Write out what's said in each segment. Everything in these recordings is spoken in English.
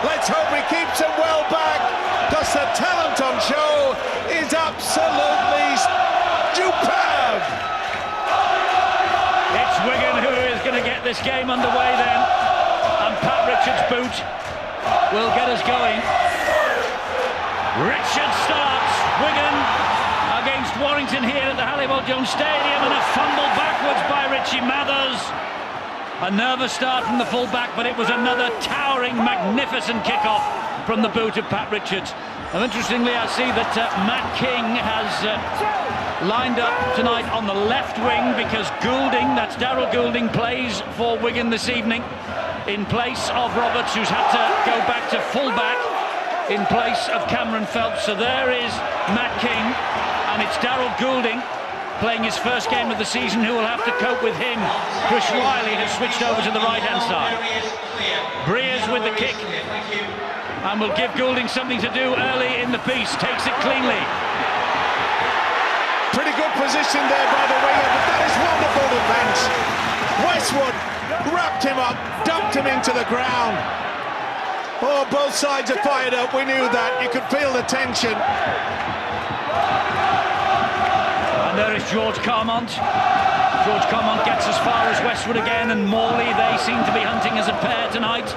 Let's hope he keeps him well back, because the talent on show is absolutely superb. It's Wigan who is going to get this game underway then, and Pat Richards' boot will get us going. Richards starts. Wigan against Warrington here at the Halliwell-Jones Stadium, and a fumble backwards by Richie Mathers. A nervous start from the full-back, but it was another towering, magnificent kick-off from the boot of Pat Richards. And interestingly, I see that Matt King has lined up tonight on the left wing, because Goulding, that's Daryl Goulding, plays for Wigan this evening in place of Roberts, who's had to go back to full-back in place of Cameron Phelps. So there is Matt King, and it's Daryl Goulding playing his first game of the season, who will have to cope with him. Chris Riley has switched over to the right-hand side. Breers with the kick, and will give Goulding something to do early in the piece. Takes it cleanly. Pretty good position there by the winger, but that is wonderful defence. Westwood wrapped him up, dumped him into the ground. Oh, both sides are fired up, we knew that. You could feel the tension. And there is George Carmont. George Carmont gets as far as Westwood again, and Morley, they seem to be hunting as a pair tonight.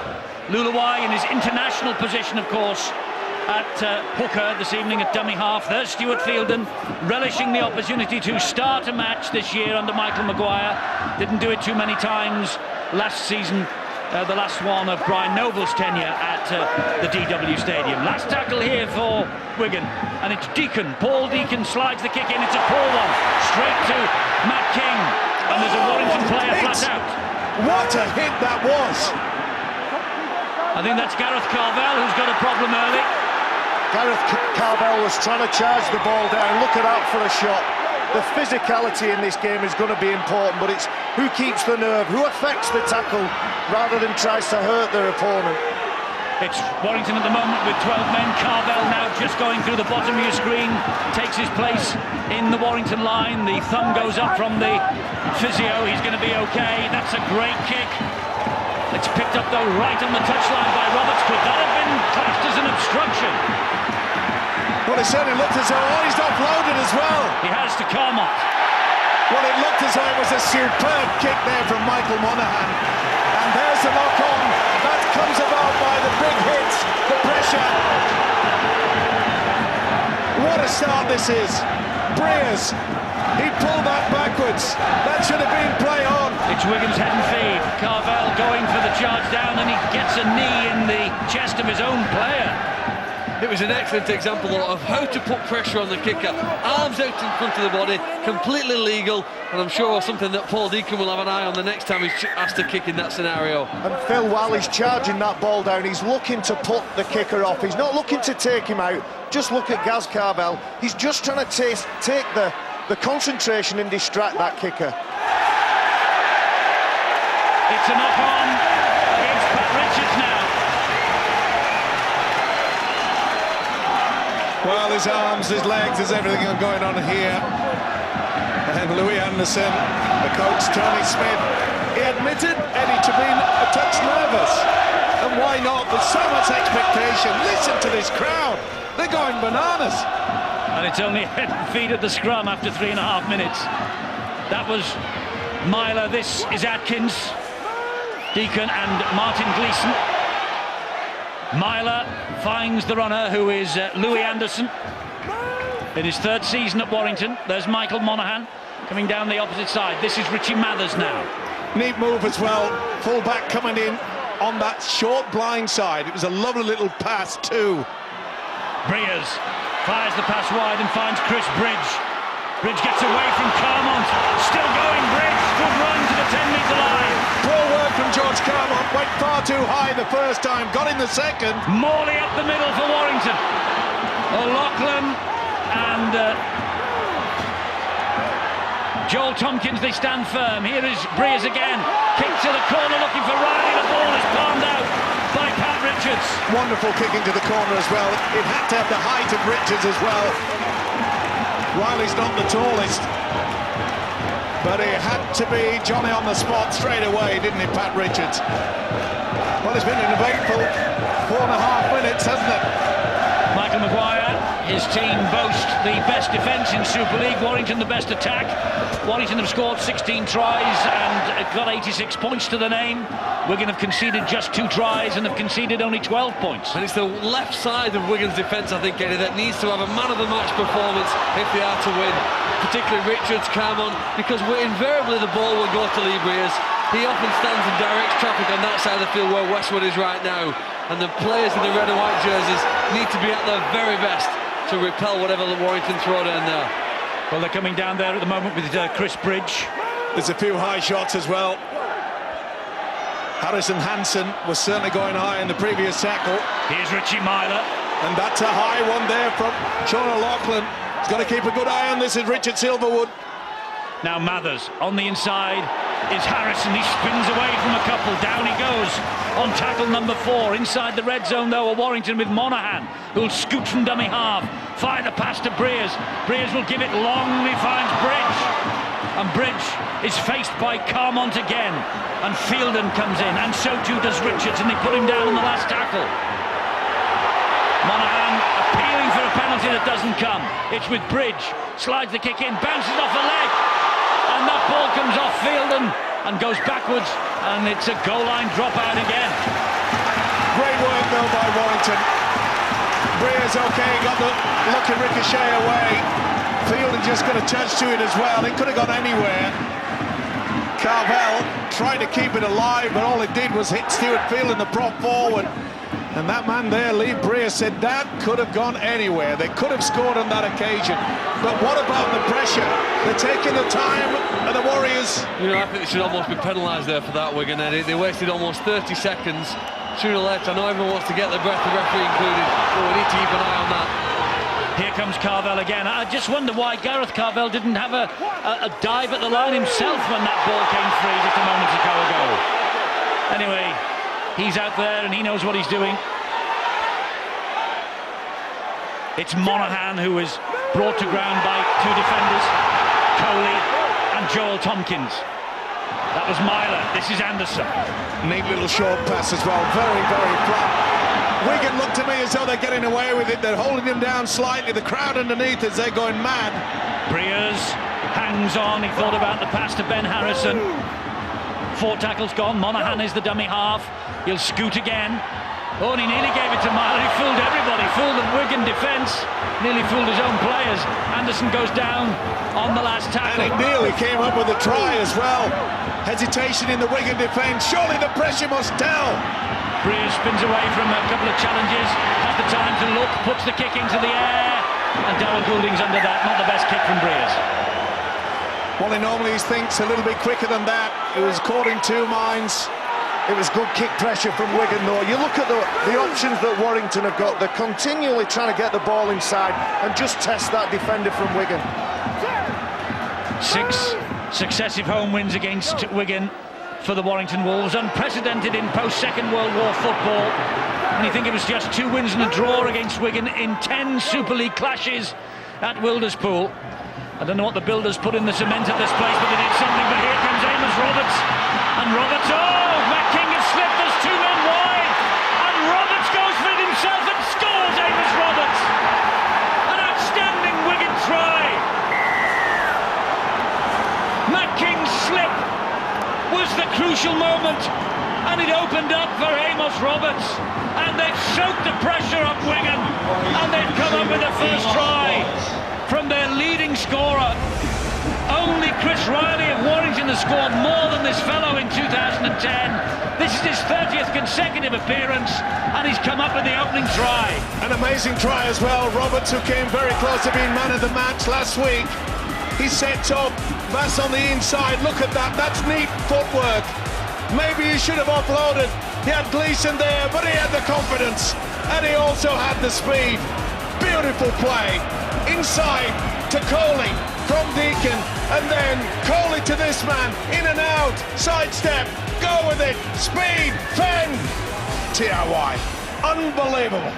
Lulawai in his international position, of course, at hooker this evening at dummy half. There's Stuart Fielden, relishing the opportunity to start a match this year under Michael Maguire. Didn't do it too many times last season. The last one of Brian Noble's tenure at the DW Stadium. Last tackle here for Wigan, and it's Deacon. Paul Deacon slides the kick in. It's a poor one, straight to Matt King, and there's a Warrington player flat out. What a hit that was! I think that's Gareth Carvel who's got a problem early. Gareth Carvel was trying to charge the ball down. Look at that for a shot. The physicality in this game is going to be important, but it's who keeps the nerve, who affects the tackle, rather than tries to hurt their opponent. It's Warrington at the moment with 12 men. Carvel now just going through the bottom of your screen, takes his place in the Warrington line. The thumb goes up from the physio. He's going to be okay. That's a great kick. It's picked up though right on the touchline by Roberts. Could that have been classed as an obstruction? Well, it certainly looked as though he's offloaded as well. He has to Carmont. Well, it looked as though it was a superb kick there from Michael Monaghan. And there's the knock-on. That comes about by the big hits, the pressure. What a start this is. Breers, he pulled that backwards. That should have been play on. It's Wigan's head and feed. Carvel going for the charge down, and he gets a knee in the chest of his own player. It was an excellent example of how to put pressure on the kicker. Arms out in front of the body, completely legal, and I'm sure something that Paul Deacon will have an eye on the next time he's asked to kick in that scenario. And Phil, while he's charging that ball down, he's looking to put the kicker off. He's not looking to take him out. Just look at Gaz Carvel. He's just trying to take the concentration and distract that kicker. It's a knock-on against Pat Richards now. Well, his arms, his legs, there's everything going on here. And Louis Anderson, the coach, Tony Smith, he admitted Eddie to being a touch nervous. And why not? There's so much expectation. Listen to this crowd. They're going bananas. And it's only head and feet at the scrum after 3.5 minutes. That was Myler, this is Atkins, Deacon and Martin Gleeson. Myler finds the runner, who is Louis Anderson, in his third season at Warrington. There's Michael Monaghan coming down the opposite side. This is Richie Mathers now. Neat move as well. Full back coming in on that short blind side. It was a lovely little pass too. Breers fires the pass wide and finds Chris Bridge. Bridge gets away from Carmont. Still going, Bridge. Good run to the 10-metre line. Poor work from George Carmont. Went far too high the first time. Got in the second. Morley up the middle for Warrington. O'Loughlin and Joel Tompkins, they stand firm. Here is Breers again. Kick to the corner looking for Riley. The ball is palmed out by Pat Richards. Wonderful kick into the corner as well. It had to have the height of Richards as well. Riley's not the tallest, but it had to be Johnny on the spot straight away, didn't it, Pat Richards? Well, it's been an eventful 4.5 minutes, hasn't it? Michael Maguire, his team boast the best defence in Super League, Warrington the best attack. Warrington have scored 16 tries and got 86 points to the name. Wigan have conceded just 2 tries and have conceded only 12 points. And it's the left side of Wigan's defence, I think, Eddie, that needs to have a man-of-the-match performance if they are to win. Particularly Richards, Carmon, because invariably the ball will go to Lee Briers. He often stands and directs traffic on that side of the field where Westwood is right now. And the players in the red and white jerseys need to be at their very best to repel whatever the Warrington throw down there. Well, they're coming down there at the moment with Chris Bridge. There's a few high shots as well. Harrison Hansen was certainly going high in the previous tackle. Here's Richie Myler. And that's a high one there from Sean O'Loughlin. He's got to keep a good eye on this is Richard Silverwood. Now Mathers on the inside is Harrison. He spins away from a couple. Down he goes on tackle number 4. Inside the red zone though, Warrington with Monaghan, who'll scoot from dummy half. Fire the pass to Briers. Briers will give it long. He finds Bridge. And Bridge is faced by Carmont again. And Fielden comes in, and so too does Richards, and they put him down on the last tackle. Monaghan appealing for a penalty that doesn't come. It's with Bridge. Slides the kick in, bounces off a leg. And that ball comes off Fielden and goes backwards, and it's a goal line dropout again. Great work though by Warrington. Briers okay, got the lucky ricochet away. Fielden just got a touch to it as well. It could have gone anywhere. Carvel tried to keep it alive, but all it did was hit Stuart Fielden, the prop forward. And that man there, Lee Briers, said that could have gone anywhere. They could have scored on that occasion. But what about the pressure? They're taking the time, and the Warriors... You know, I think they should almost be penalised there for that, Wigan. They wasted almost 30 seconds. Sooner or later, I know everyone wants to get their breath, the referee included, but we need to keep an eye on that. Here comes Carvel again. I just wonder why Gareth Carvel didn't have a dive at the line himself when that ball came free just a moment ago. Anyway, he's out there and he knows what he's doing. It's Monaghan who is brought to ground by 2 defenders, Coley and Joel Tompkins. That was Myler. This is Anderson. Neat little short pass as well. Very, very flat. Wigan look to me as though they're getting away with it. They're holding him down slightly. The crowd underneath as they're going mad. Briers hangs on. He thought about the pass to Ben Harrison. 4 tackles gone. Monaghan is the dummy half. He'll scoot again. Oh, and he nearly gave it to Myler. He fooled everybody. Fooled the Wigan defence. Nearly fooled his own players. Anderson goes down on the last tackle. And he nearly came up with a try as well. Hesitation in the Wigan defence. Surely the pressure must tell. Briers spins away from a couple of challenges. Has the time to look. Puts the kick into the air. And Darryl Goulding's under that. Not the best kick from Briers. Well, he normally thinks a little bit quicker than that. It was caught in 2 minds. It was good kick pressure from Wigan though. You look at the options that Warrington have got. They're continually trying to get the ball inside and just test that defender from Wigan. 6 successive home wins against Wigan for the Warrington Wolves. Unprecedented in post-Second World War football. And you think it was just 2 wins and a draw against Wigan in 10 Super League clashes at Wilderspool. I don't know what the builders put in the cement at this place, but they did something. But here comes Amos Roberts. And Roberts, King has slipped, there's 2 men wide, and Roberts goes for it himself and scores. Amos Roberts, an outstanding Wigan try. Matt King's slip was the crucial moment, and it opened up for Amos Roberts, and they've soaked the pressure up Wigan, and they've come up with the first try from their leading scorer. Only Chris Riley of Warrington has scored more than this fellow in 2010. This is his 30th consecutive appearance, and he's come up with the opening try. An amazing try as well. Roberts, who came very close to being man of the match last week. He sets up, Bass on the inside. Look at that, that's neat footwork. Maybe he should have offloaded. He had Gleeson there, but he had the confidence, and he also had the speed. Beautiful play. Inside to Coley. From Deacon, and then Coley to this man, in and out, sidestep, go with it, speed, fend, TRY, unbelievable.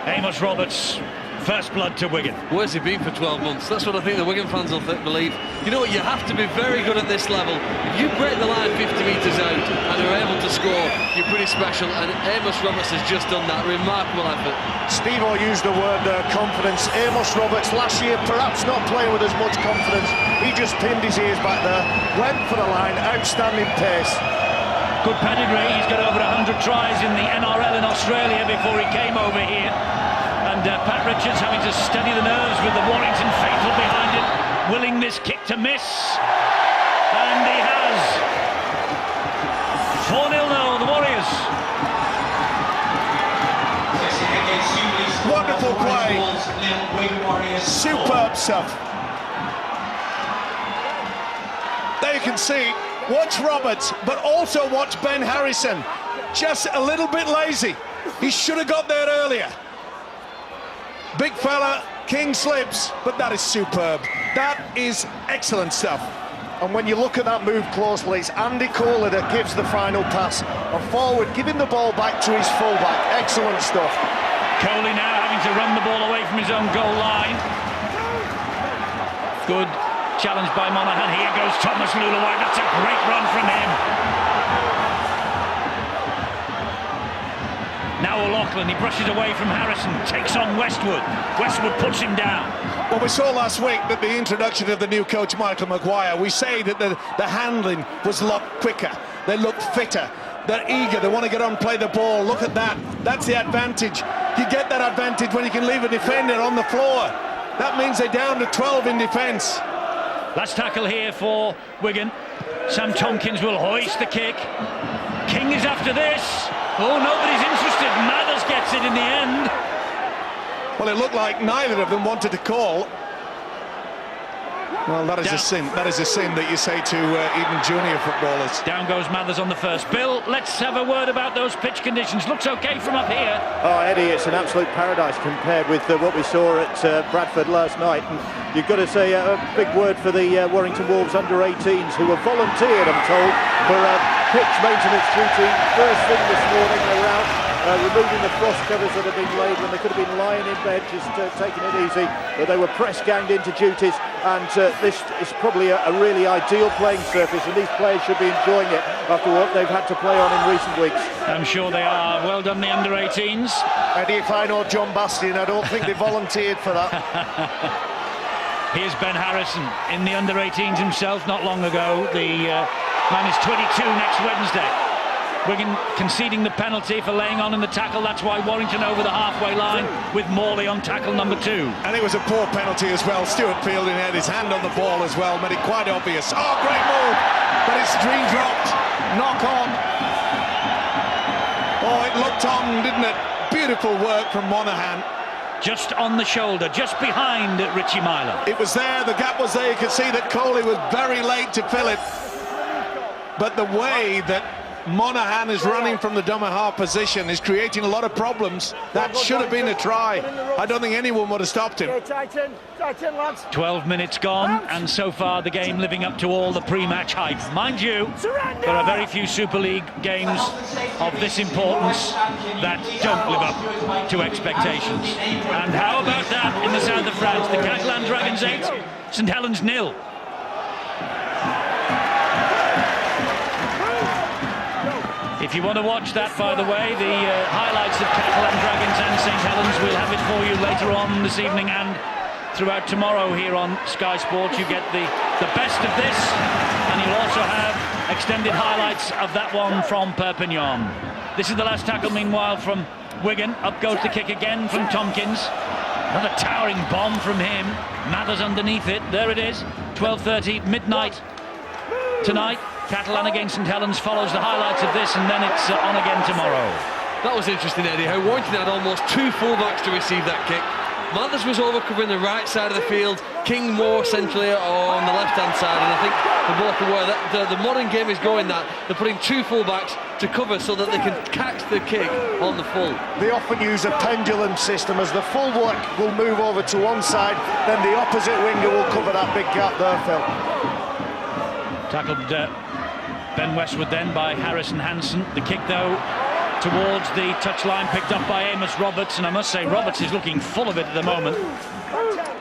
Amos Roberts First blood to Wigan. Where's he been for 12 months? That's what I think the Wigan fans will believe. You know what, you have to be very good at this level. If you break the line 50 metres out and are able to score, you're pretty special, and Amos Roberts has just done that. Remarkable effort. Steve-O used the word confidence. Amos Roberts last year perhaps not playing with as much confidence. He just pinned his ears back there, went for the line, outstanding pace. Good pedigree. He's got over 100 tries in the NRL in Australia before he came over here. And Pat Richards having to steady the nerves with the Warrington faithful behind him, willing this kick to miss. And he has. 4-0 now, the Warriors. Wonderful play. Superb stuff. There you can see, watch Roberts, but also watch Ben Harrison. Just a little bit lazy. He should have got there earlier. Big fella, King slips, but that is superb. That is excellent stuff. And when you look at that move closely, it's Andy Kohler that gives the final pass. And forward, giving the ball back to his fullback. Excellent stuff. Coley now having to run the ball away from his own goal line. Good challenge by Monaghan. Here goes Thomas Lulawai. That's a great run from him. Now O'Loughlin, he brushes away from Harrison, takes on Westwood. Westwood puts him down. Well, we saw last week that the introduction of the new coach, Michael Maguire, we say that the handling was a lot quicker. They looked fitter. They're eager. They want to get on and play the ball. Look at that. That's the advantage. You get that advantage when you can leave a defender on the floor. That means they're down to 12 in defence. Last tackle here for Wigan. Sam Tompkins will hoist the kick. King is after this. Oh, nobody's interested. Mathers gets it in the end. Well, it looked like neither of them wanted to call. Well, that is a sin. That is a sin that you say to even junior footballers. Down goes Mathers on the first. Bill, let's have a word about those pitch conditions. Looks okay from up here. Oh, Eddie, it's an absolute paradise compared with what we saw at Bradford last night. And you've got to say a big word for the Warrington Wolves under-18s who were volunteered, I'm told, for pitch maintenance duty. First thing this morning, they were out removing the frost covers that had been laid when they could have been lying in bed, just taking it easy. But they were press-ganged into duties, and this is probably a really ideal playing surface, and these players should be enjoying it after what they've had to play on in recent weeks. I'm sure they are. Well done, the under-18s. Eddie, if I know John Bastian, I don't think they volunteered for that. Here's Ben Harrison in the under-18s himself not long ago. The man is 22 next Wednesday. Wigan conceding the penalty for laying on in the tackle. That's why Warrington over the halfway line with Morley on tackle number 2. And it was a poor penalty as well. Stuart Fielding had his hand on the ball as well, made it quite obvious. Oh, great move, but it's dream dropped. Knock on. Oh, it looked on, didn't it? Beautiful work from Monaghan. Just on the shoulder, just behind Richie Myler. It was there, the gap was there. You could see that Coley was very late to fill it. But the way that Monaghan is running from the dumber half position is creating a lot of problems. That should have been a try. I don't think anyone would have stopped him. 12 minutes gone, and so far the game living up to all the pre-match hype. Mind you, there are very few Super League games of this importance that don't live up to expectations. And how about that in the south of France? The Catalan Dragons 8, St Helens 0. If you want to watch that, by the way, the highlights of Catalan Dragons and St Helens, we'll have it for you later on this evening and throughout tomorrow here on Sky Sports. You get the best of this, and you'll also have extended highlights of that one from Perpignan. This is the last tackle, meanwhile, from Wigan. Up goes the kick again from Tompkins. Another towering bomb from him. Mathers underneath it. There it is. 12:30, midnight tonight. Catalan against St Helens follows the highlights of this, and then it's on again tomorrow. That was interesting, Eddie, how Warrington had almost 2 fullbacks to receive that kick. Mathers was over covering the right side of the field, King more centrally on the left-hand side, and I think they're both aware that the modern game is going that. They're putting 2 fullbacks to cover so that they can catch the kick on the full. They often use a pendulum system, as the fullback will move over to one side, then the opposite winger will cover that big gap there, Phil. Tackled Ben Westwood then by Harrison Hansen. The kick, though, towards the touchline, picked up by Amos Roberts, and I must say Roberts is looking full of it at the moment.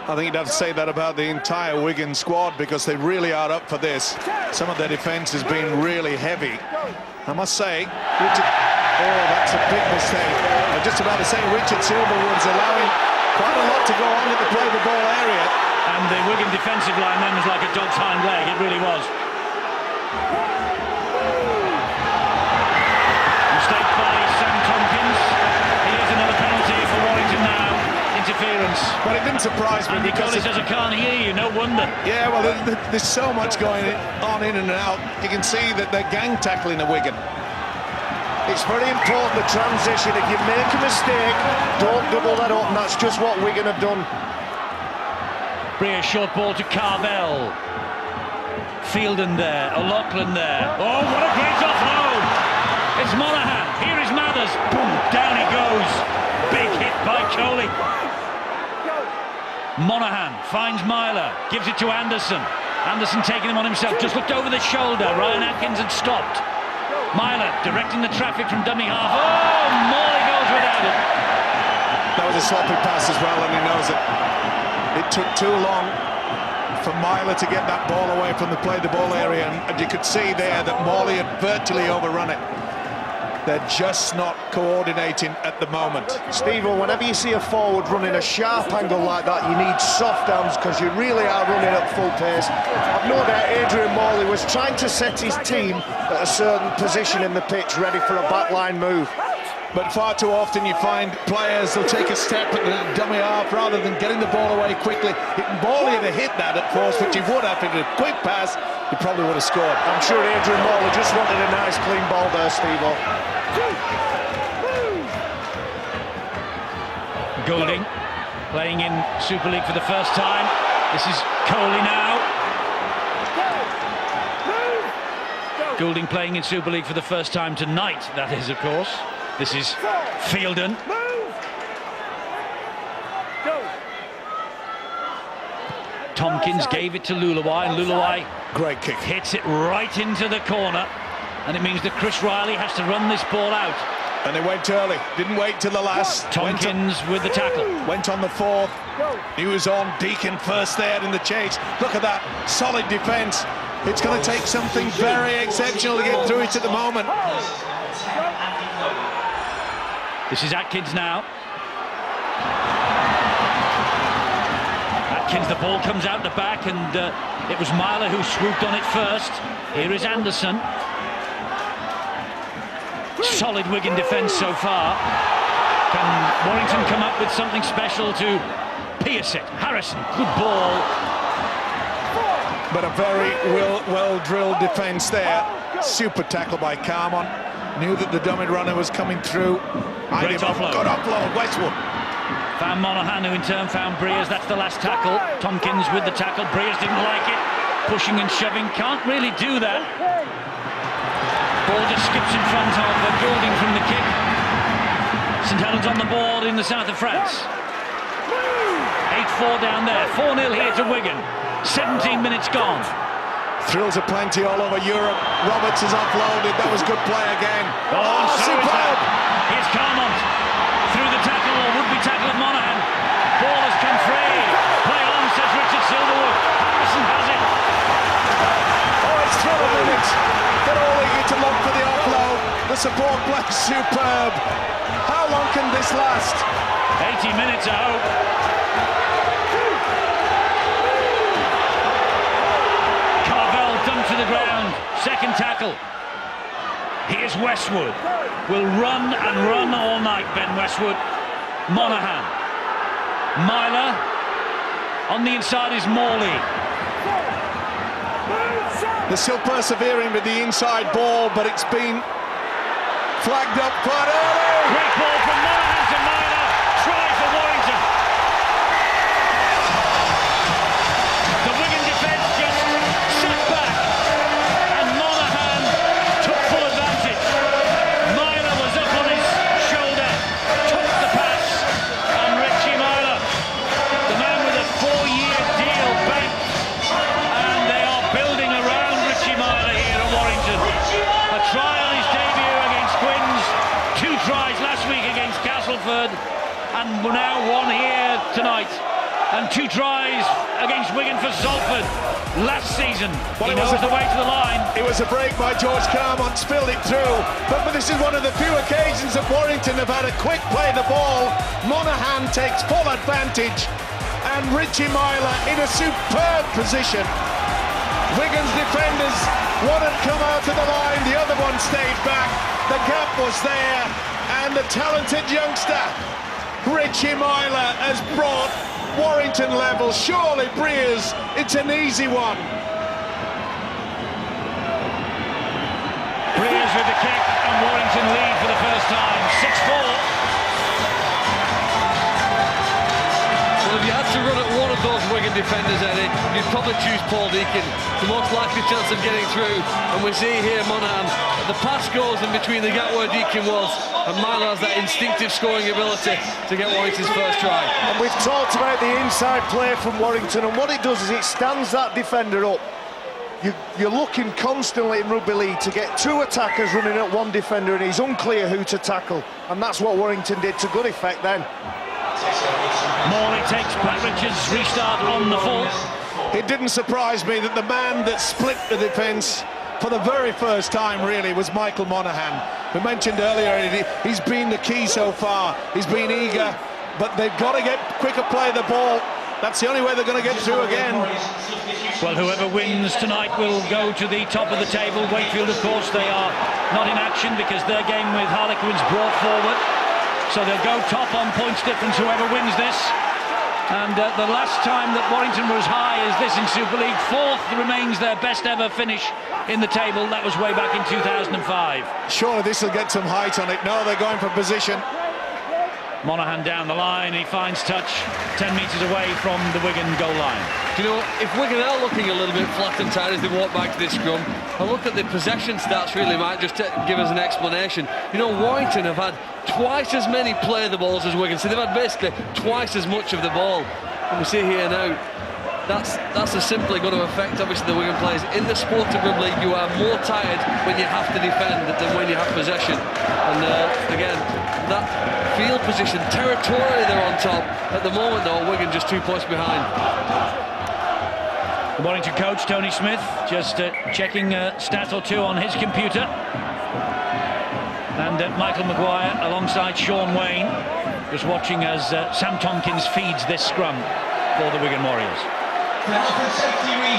I think you'd have to say that about the entire Wigan squad, because they really are up for this. Some of their defence has been really heavy. I must say, oh, that's a big mistake. I'm just about to say Richard Silverwood's allowing quite a lot to go on in the play the ball area. And the Wigan defensive line then was like a dog's hind leg, it really was. Mistake by Sam Tompkins. Here's another penalty for Warrington now. Interference. But it didn't surprise me, Andy because Collins says, I can't hear you, no wonder. yeah, well, there's so much going on in and out. You can see that they're gang tackling a Wigan. It's very important, the transition. If you make a mistake, don't double that up, and that's just what Wigan have done. Breer, short ball to Carvel. Fielden there, O'Loughlin there. Oh, what a great offload! It's Monaghan, here is Mathers. Boom, down he goes. Big hit by Coley. Monaghan finds Myler, gives it to Anderson. Anderson taking him on himself, just looked over the shoulder. Ryan Atkins had stopped. Myler directing the traffic from dummy half. Oh, Morley goes without it. That was a sloppy pass as well, and he knows it. It took too long for Myler to get that ball away from the play-the-ball area, and you could see there that Morley had virtually overrun it. They're just not coordinating at the moment. Steve, whenever you see a forward running a sharp angle like that, you need soft hands, because you really are running at full pace. I've no doubt Adrian Morley was trying to set his team at a certain position in the pitch, ready for a backline move. But far too often you find players will take a step at the dummy half rather than getting the ball away quickly. If Morley had hit that at force, which he would have, if it had a quick pass, he probably would have scored. I'm sure Adrian Morley just wanted a nice clean ball there, Steve-O. Goulding playing in Super League for the first time. This is Coley now. Goulding playing in Super League for the first time tonight, that is, of course. This is Fielden. Tompkins gave it to Luluai, and Luluai Great kick. hits it right into the corner, and it means that Chris Riley has to run this ball out. And they went early, didn't wait till the last. Tompkins with the tackle. Went on the fourth. He was on Deacon first there in the chase. Look at that, solid defence. It's going to take something very exceptional to get through it at the moment. This is Atkins now. Atkins, the ball comes out the back, and it was Myler who swooped on it first. Here is Anderson. Solid Wigan defence so far. Can Warrington come up with something special to pierce it? Harrison, good ball. But a very well-drilled defence there. Super tackle by Carmon. Knew that the dummy runner was coming through. Great offload. Good offload, Westwood. Found Monaghan, who in turn found Breers. That's the last tackle. Tompkins with the tackle. Breers didn't like it. Pushing and shoving. Can't really do that. Ball just skips in front of Goulding from the kick. St Helens on the board in the south of France. 8-4 down there. 4-0 here to Wigan. 17 minutes gone. Thrills are plenty all over Europe. Roberts is offloaded. That was good play again. Oh, superb! Here's Carmont through the tackle, or would-be tackle of Monaghan. Ball has come free. Play on, says Richard Silverwood. Harrison has it. Oh, it's through a minute. They're all eager to look for the offload. The support play is superb. How long can this last? 80 minutes, I hope. Carvel dumped to the ground. Second tackle. Here's Westwood. Will run and run all night, Ben Westwood. Monaghan. Myler. On the inside is Morley. They're still persevering with the inside ball, but it's been flagged up quite early. Great ball from Monaghan to Myler. Try for Warrington. The Wigan defence just sat back, and Monaghan took full advantage. Myler was up on his shoulder, took the pass, and Richie Myler, the man with a 4-year deal banked, and they are building around Richie Myler here at Warrington. A try on his debut against Quins, 2 last week against Castleford, and now one here tonight. And 2 tries against Wigan for Salford last season. Well, he knows the way to the line. It was a break by George Carmont, spilled it through. But this is one of the few occasions that Warrington have had a quick play the ball. Monaghan takes full advantage, and Richie Myler in a superb position. Wigan's defenders, one had come out to the line, the other one stayed back. The gap was there, and the talented youngster Richie Myler has brought Warrington level. Surely, Breers, it's an easy one. Breers with the kick, and Warrington lead for the first time, 6-4. Well, if you had to run at one of those Wigan defenders, Eddie, you'd probably choose Paul Deacon. The most likely chance of getting through. And we see here Monaghan, the pass goes in between the gap where Deacon was, and Myler has that instinctive scoring ability to get Warrington's first try. And we've talked about the inside play from Warrington, and what it does is it stands that defender up. You're looking constantly in rugby league to get 2 attackers running at one defender, and he's unclear who to tackle, and that's what Warrington did to good effect then. Morley takes Pat Richards' restart on the full. It didn't surprise me that the man that split the defence for the very first time really was Michael Monaghan. We mentioned earlier he's been the key so far. He's been eager, but they've got to get quicker play of the ball. That's the only way they're going to get through again. Well, whoever wins tonight will go to the top of the table. Wakefield, of course, they are not in action because their game with Harlequins brought forward. So they'll go top on points difference, whoever wins this. And the last time that Warrington were as high as this in Super League, 4th remains their best ever finish in the table. That was way back in 2005. Surely this will get some height on it. No, they're going for position. Monaghan down the line, he finds touch 10 metres away from the Wigan goal line. Do you know, if Wigan are looking a little bit flat and tired as they walk back to this scrum, a look at the possession stats really might just give us an explanation. You know, Warrington have had twice as many play the balls as Wigan, so they've had basically twice as much of the ball. And we see here now, that's simply going to affect obviously the Wigan players. In the sport of rugby league, you are more tired when you have to defend than when you have possession. And again, that field position, territorially they're on top. At the moment though, Wigan just 2 points behind. The Warrington coach, Tony Smith, just checking a stat or 2 on his computer. And Michael Maguire alongside Sean Wayne, just watching as Sam Tompkins feeds this scrum for the Wigan Warriors.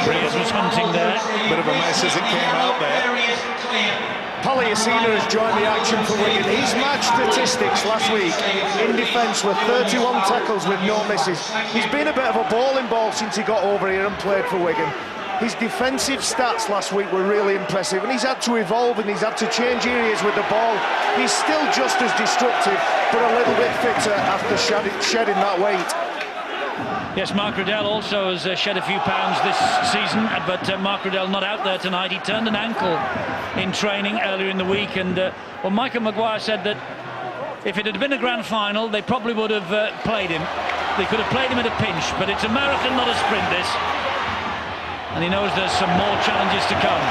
Breers was hunting there. Bit of a mess as it came out there. Paliasina has joined the action for Wigan. His match statistics last week in defence were 31 tackles with no misses. He's been a bit of a bowling ball since he got over here and played for Wigan. His defensive stats last week were really impressive, and he's had to evolve and he's had to change areas with the ball. He's still just as destructive, but a little bit fitter after shedding that weight. Yes, Mark Riddell also has shed a few pounds this season, but Mark Riddell not out there tonight. He turned an ankle in training earlier in the week, and well, Michael Maguire said that if it had been a grand final, they probably would have played him. They could have played him at a pinch, but it's a marathon, not a sprint, this. And he knows there's some more challenges to come.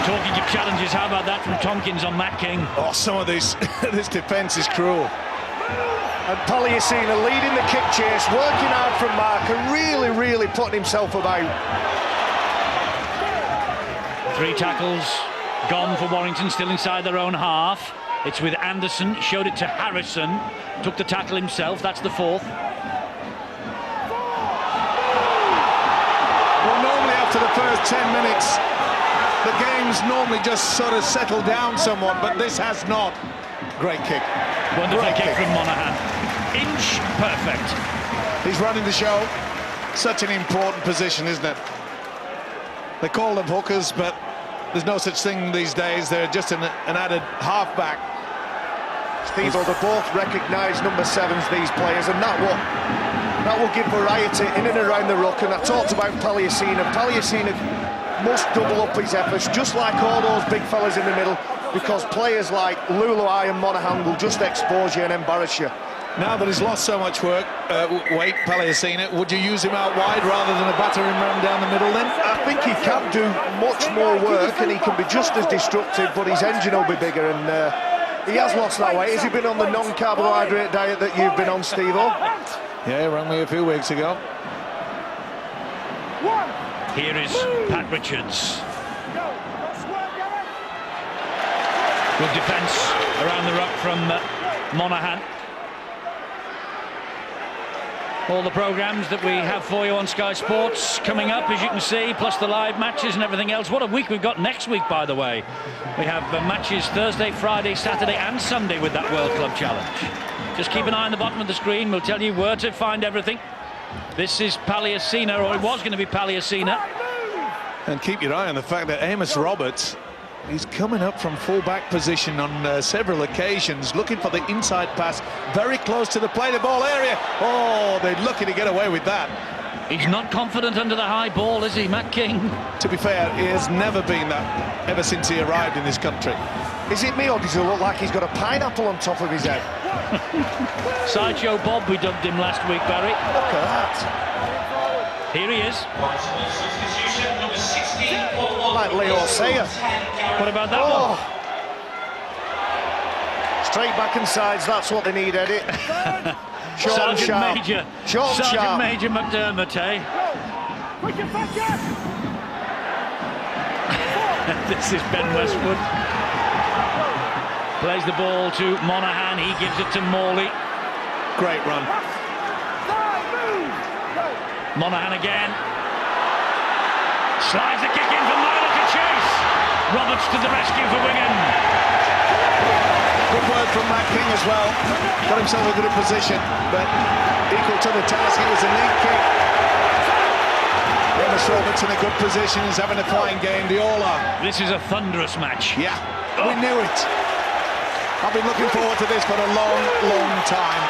Talking of challenges, how about that from Tompkins on Matt King? Oh, some of this defence is cruel. And Paliasina leading the kick chase, working hard from Mark and really putting himself about. 3 tackles gone for Warrington, still inside their own half. It's with Anderson, showed it to Harrison, took the tackle himself, that's the 4th. Well, normally after the first 10 minutes, the game's normally just sort of settled down somewhat, but this has not. Great kick. Wonderful kick from Monaghan. Inch perfect. He's running the show. Such an important position, isn't it? They call them hookers, but there's no such thing these days. They're just an added half-back. Steve, they both recognise number 7s, these players, and that will give variety in and around the ruck. And I talked about Paliasina. Paliasina must double up his efforts, just like all those big fellas in the middle, because players like Luluai and Monaghan will just expose you and embarrass you. Now that he's lost so much weight, Paliasina, would you use him out wide rather than a battering ram down the middle then? I think he can do much more work and he can be just as destructive, but his engine will be bigger, and He has lost that weight. Has he been on the non-carbohydrate diet that you've been on, Steve-O? Yeah, only a few weeks ago. Here is Pat Richards. Good defence around the ruck from Monaghan. All the programmes that we have for you on Sky Sports coming up, as you can see, plus the live matches and everything else. What a week we've got next week, by the way. We have matches Thursday, Friday, Saturday and Sunday with that World Club Challenge. Just keep an eye on the bottom of the screen. We'll tell you where to find everything. This is Palliasina, or it was going to be Palliasina. And keep your eye on the fact that Amos Roberts, he's coming up from full-back position on several occasions, looking for the inside pass, very close to the play-the-ball area. Oh, they're lucky to get away with that. He's not confident under the high ball, is he, Matt King? To be fair, he has never been that ever since he arrived in this country. Is it me, or does he look like he's got a pineapple on top of his head? Sideshow Bob, we dubbed him last week, Barry. Look at that. Here he is. Like Leo Sayer. What about that one? Straight back and sides, that's what they need, Eddie. Short and sharp. Sergeant Major McDermott, eh? This is Ben Westwood. Plays the ball to Monaghan, he gives it to Morley. Great run. Monaghan again. Slides the kick in for Myler to chase. Roberts to the rescue for Wigan. Good work from Matt King as well. Got himself a good position, but equal to the task. It was a neat kick. Amos Roberts in a good position. He's having a fine game. They all are. This is a thunderous match. Yeah, we knew it. I've been looking forward to this for a long, long time.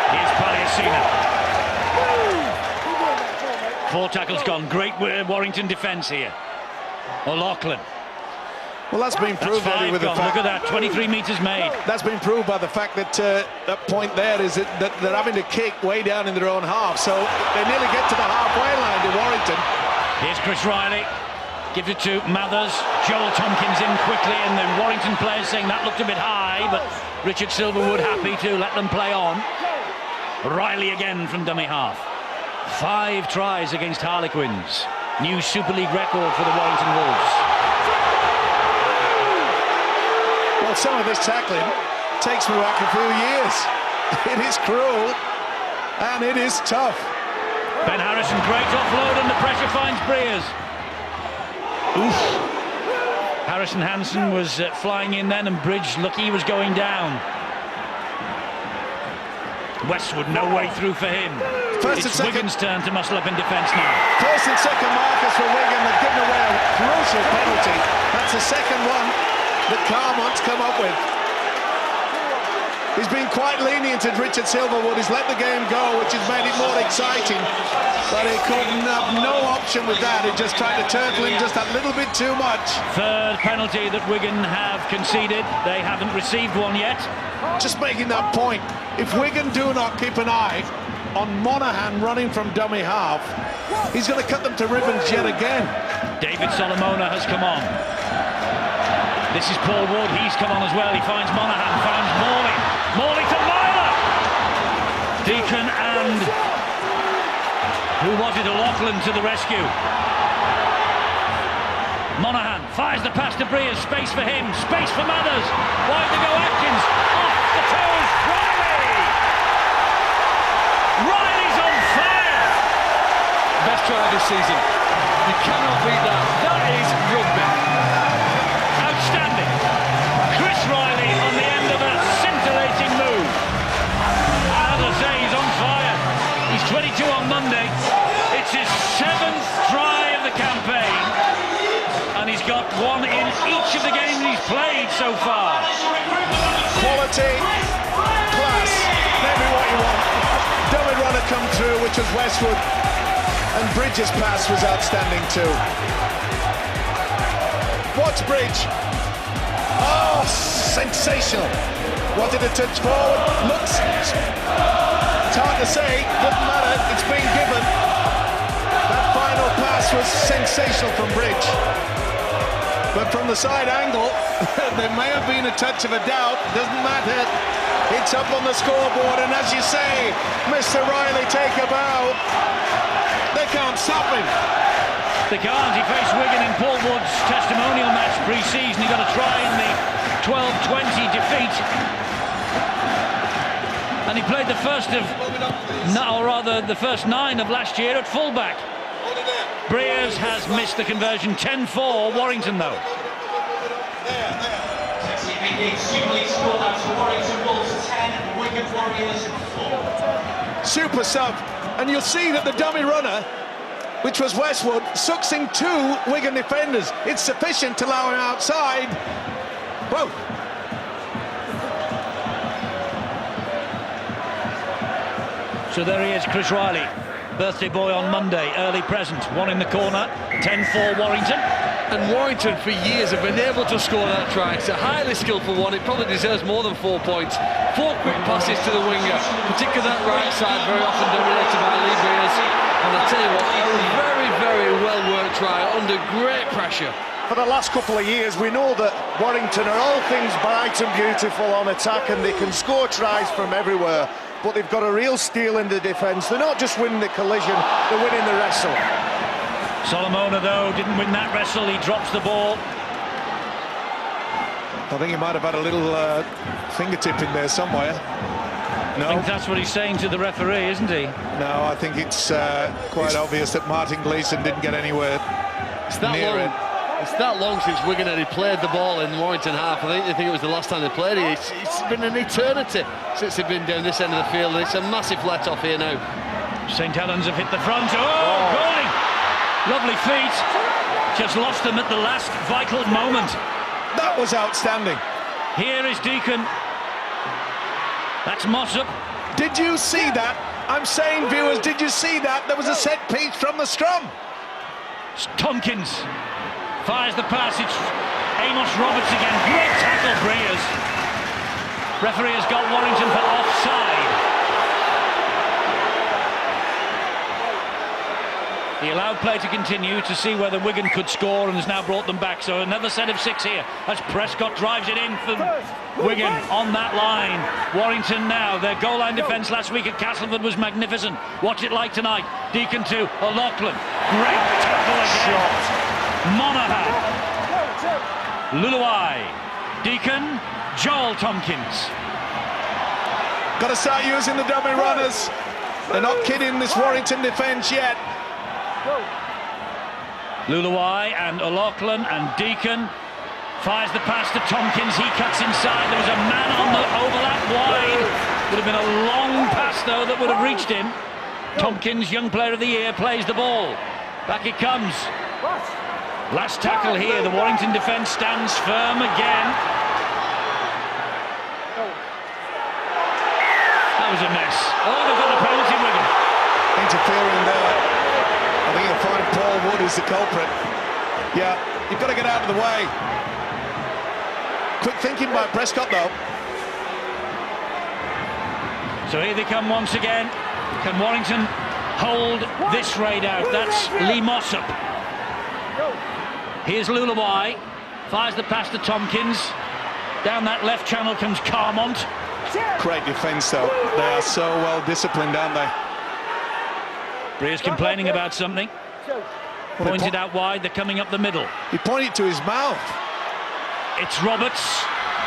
Here's Palliasina. 4 tackles gone. Great Warrington defence here. O'Loughlin. Well, that's been proved. That's 5 with the gone. fact, Look at that, 23 metres made. That's been proved by the fact that that point there is that they're having to kick way down in their own half, so they nearly get to the halfway line to Warrington. Here's Chris Riley. Gives it to Mathers. Joel Tompkins in quickly, and the Warrington players saying that looked a bit high, but Richard Silverwood happy to let them play on. Riley again from dummy half. 5 tries against Harlequins. New Super League record for the Warrington Wolves. Well, some of this tackling takes me back a few years. It is cruel, and it is tough. Ben Harrison, great offload, and the pressure finds Breers. Oof. Harrison Hansen was flying in then, and Bridge, lucky he was going down. Westwood, no way through for him. It's Wigan's turn to muscle up in defence now. First and second markers for Wigan. They've given away a crucial penalty. That's the second one that Carmont's come up with. He's been quite lenient at Richard Silverwood. He's let the game go, which has made it more exciting. But he couldn't have no option with that. He just tried to turtle him just a little bit too much. Third penalty that Wigan have conceded. They haven't received one yet. Just making that point. If Wigan do not keep an eye on Monaghan running from dummy half, he's going to cut them to ribbons yet again. David Solomona has come on. This is Paul Wood. He's come on as well. He finds Monaghan, finds Morley. Morley to Myler! Deacon and... who was it? O'Loughlin to the rescue. Monaghan fires the pass to Breers. Space for him. Space for Mathers. Wide to go Atkins. Off the toes. Riley! Riley's on fire! Best try of this season. You cannot beat that. That is rugby. Outstanding. Chris Riley on the end of a scintillating move. As I say, he's on fire. He's 22 on Monday. It's his 7th try of the campaign. And he's got one in each of the games he's played so far. Quality, class, maybe what you want. Dummy runner come through, which was Westwood. And Bridges' pass was outstanding too. Watch Bridge. Oh, sensational. Wanted to touch forward. Looks. It's hard to say. Doesn't matter. It's been given. That final pass was sensational from Bridge. But from the side angle, there may have been a touch of a doubt. Doesn't matter. It's up on the scoreboard, and as you say, Mr. Riley, take a bow. They can't stop him. They can't. He faced Wigan in Paul Wood's testimonial match pre-season. He got a try in the 12-20 defeat. And he played the first of, or rather the first 9 of last year at fullback. Breers has missed the conversion. 10-4 Warrington though. Super sub, and you'll see that the dummy runner, which was Westwood, sucks in 2 Wigan defenders. It's sufficient to allow him outside. Whoa. So there he is, Chris Riley, birthday boy on Monday, early present, one in the corner, 10-4 Warrington. And Warrington for years have been able to score that try. It's a highly skillful one. It probably deserves more than 4 points. 4 quick passes to the winger, particularly that right side, very often dominated by Lee Breers. And I tell you what, a very, very well-worked try under great pressure. For the last couple of years, we know that Warrington are all things bright and beautiful on attack, and they can score tries from everywhere. But they've got a real steal in the defence. They're not just winning the collision, they're winning the wrestle. Solomona, though, didn't win that wrestle. He drops the ball. I think he might have had a little fingertip in there somewhere. No. I think that's what he's saying to the referee, isn't he? No, I think it's quite obvious that Martin Gleeson didn't get anywhere near it. It's that long since Wigan had played the ball in Warrington half. I think it was the last time they played it. It's been an eternity since they've been down this end of the field. It's a massive let-off here now. St Helens have hit the front. Oh, goalie! Lovely feet. Just lost them at the last vital moment. That was outstanding. Here is Deacon. That's Mossop. Did you see that? I'm saying, viewers, did you see that? There was a set piece from the scrum. Tompkins fires the pass. It's Amos Roberts again. Great tackle, Breers. Referee has got Warrington for offside. He allowed play to continue to see whether Wigan could score, and has now brought them back. So another set of 6 here as Prescott drives it in for Wigan on that line. Warrington now, their goal line defence last week at Castleford was magnificent. Watch it like tonight. Deacon to O'Loughlin. Great tackle again. Monaghan, Luluai, Deacon, Joel Tompkins. Got to start using the dummy runners. They're not kidding this Warrington defence yet. Luluai and O'Loughlin and Deacon fires the pass to Tompkins. He cuts inside. There was a man on the overlap wide. Would have been a long pass though that would have reached him. Tompkins, young player of the year, plays the ball. Back it comes. Last tackle here. The Warrington defence stands firm again. That was a mess. Oh, they've got a penalty, Wigan. Interfering there. I think you'll find Paul Wood is the culprit. Yeah, you've got to get out of the way. Quick thinking by Prescott, though. So here they come once again. Can Warrington hold this raid out? That's Lee Mossop. Here's Luluai. Fires the pass to Tompkins. Down that left channel comes Carmont. Great defence, though. They are so well disciplined, aren't they? Breers complaining about something. Pointed out wide, they're coming up the middle. He pointed to his mouth. It's Roberts.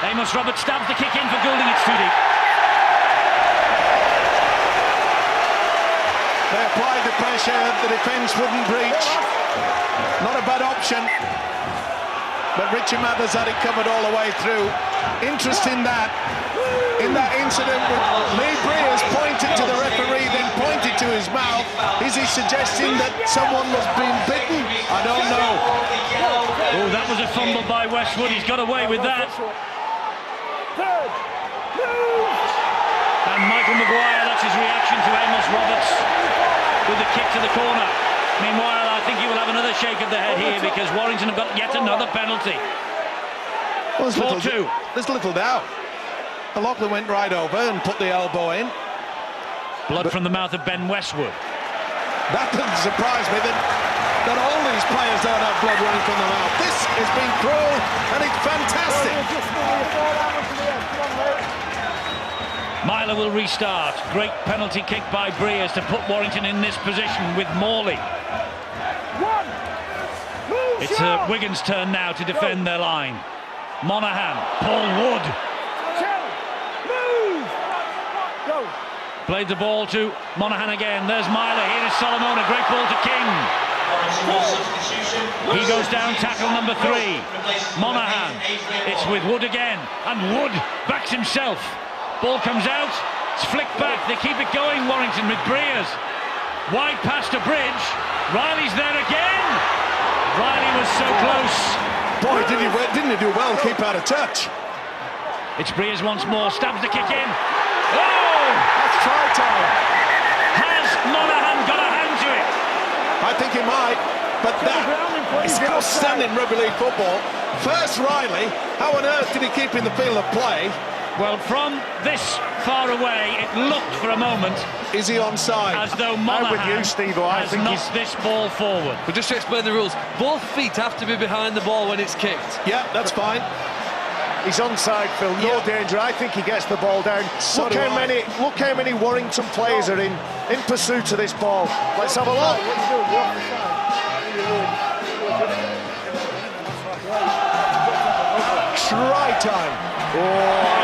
Amos Roberts stabs the kick in for Goulding. It's too deep. They applied the pressure, the defence wouldn't breach. Not a bad option. But Richie Mathers had it covered all the way through. Interesting that in that incident with Lee Breers pointed to the referee, then pointed to his mouth. Is he suggesting that someone was being bitten? I don't know. Oh, that was a fumble by Westwood. He's got away with that. And Michael Maguire, that's his reaction to Amos Roberts with the kick to the corner. Meanwhile, I think he will have another shake of the head here because Warrington have got yet another penalty. Well, 4-2. There's little doubt. O'Loughlin went right over and put the elbow in. Blood from the mouth of Ben Westwood. That doesn't surprise me. that all these players don't have blood running from their mouth. This has been cruel and it's fantastic. Myler will restart. Great penalty kick by Breers to put Warrington in this position with Morley. It's Wigan's turn now to defend their line. Monaghan, Paul Wood. Played the ball to Monaghan again. There's Myler. Here is Solomon. A great ball to King. He goes down, tackle number 3. Monaghan. It's with Wood again. And Wood backs himself. Ball comes out. It's flicked back. They keep it going, Warrington, with Breers. Wide pass to Bridge. Riley's there again. Riley was so close. Boy, didn't he do well, keep out of touch. It's Breers once more. Stabs the kick in. Oh! That's try time. Has Monaghan got a hand to it? I think he might, but that is outstanding rugby league football. First Riley, how on earth did he keep in the field of play? Well, from this far away, it looked for a moment Is he onside? as though I'm Monaghan with you, Steve. I has think knocked this ball forward. But just to explain the rules, both feet have to be behind the ball when it's kicked. Yeah, that's fine. he's onside, Phil. No Yeah. danger. I think he gets the ball down. So look do how I. many Warrington players are in pursuit of this ball. Let's have a look. Try time.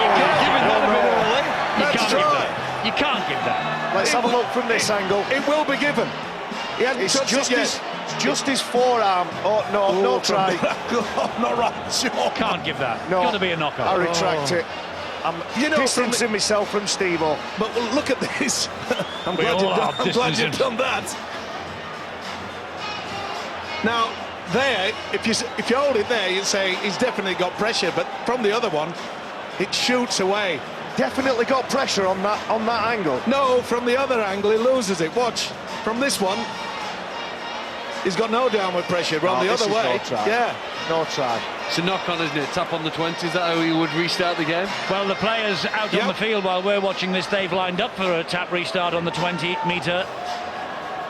You can't give that. Let's have a look from this angle. It will be given. He hasn't It's touched just it his, yet. just his forearm. Oh no, no try. Not right, sure. Can't give that. No, Got to be a knockout. I retract it. I'm You know, from distancing myself from Steve-O. But look at this. I'm We glad, all are I'm glad you've distancing. done that. Now, there, if you hold it there, you'd say he's definitely got pressure, but from the other one, it shoots away. Definitely got pressure on that angle. No, from the other angle, he loses it. Watch, from this one, he's got no downward pressure. Run the this other is way. no try. Yeah. No try. It's a knock-on, isn't it? Tap on the 20. Is that how you would restart the game? Well, the players out on Yep. the field while we're watching this, they've lined up for a tap restart on the 20-metre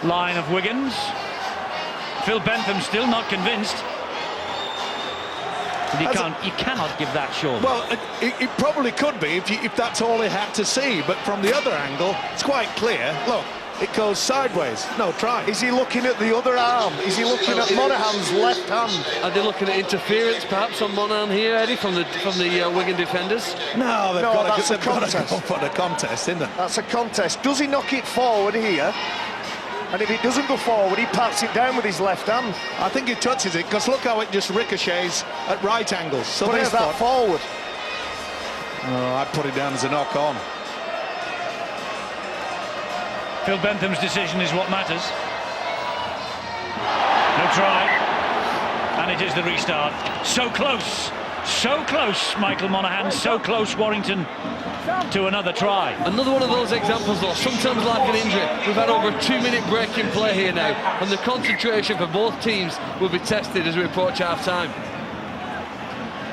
line of Wigan's. Phil Bentham still not convinced. But you cannot give that, surely. Well, it probably could be if that's all he had to see, but from the other angle, it's quite clear. Look, it goes sideways. No try. Is he looking at the other arm? Is he looking at Monaghan's left hand? Are they looking at interference, perhaps, on Monaghan here, Eddie, from the Wigan defenders? No, No, that's a they've got to contest. go for the contest, isn't it? That's a contest. Does he knock it forward here? And if it doesn't go forward, he pats it down with his left hand. I think he touches it, because look how it just ricochets at right angles. So But there's is that that. forward? Oh, I'd put it down as a knock-on. Phil Bentham's decision is what matters. No try. And it is the restart. So close. So close, Michael Monaghan. So close, Warrington, to another try. Another one of those examples, though, sometimes like an injury. We've had over a 2-minute break in play here now, and the concentration for both teams will be tested as we approach half-time.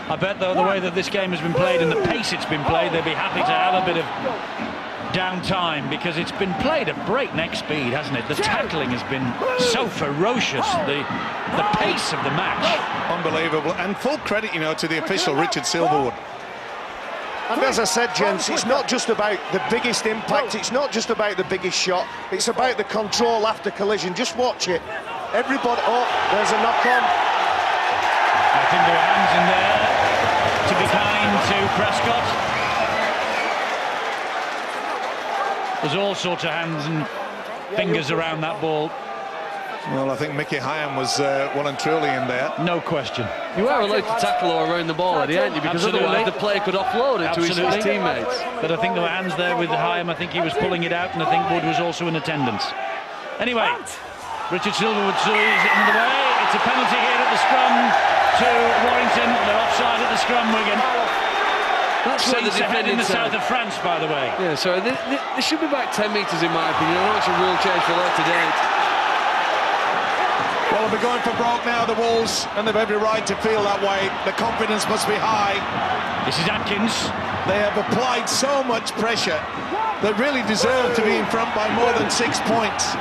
I bet, though, the way that this game has been played and the pace it's been played, they'd be happy to have a bit of downtime, because it's been played at breakneck speed, hasn't it? The tackling has been so ferocious, the pace of the match. Unbelievable. And full credit, to the official, Richard Silverwood. And as I said, gents, it's not just about the biggest impact, it's not just about the biggest shot, it's about the control after collision. Just watch it. Everybody, oh, there's a knock-on. I think there were hands in there to be kind to Prescott. There's all sorts of hands and fingers around that ball. Well, I think Mickey Hyam was well and truly in there. No question. You are allowed to tackle or around the ball, Eddie, aren't you? Because Absolutely. otherwise the player could offload it to his Absolutely. teammates. But I think there were hands there with Hyam. I think he was pulling it out, and I think Wood was also in attendance. Anyway, Richard Silverwood is in the way. It's a penalty here at the scrum to Warrington. They're offside at the scrum, Wigan. That's where the Saints ahead in the defending south of France, by the way. Yeah, so they should be back 10 metres in my opinion. I know it's a rule change for later date. Well, they'll be going for broke now, the Wolves, and they've every right to feel that way. The confidence must be high. This is Atkins. They have applied so much pressure. They really deserve to be in front by more than 6 points.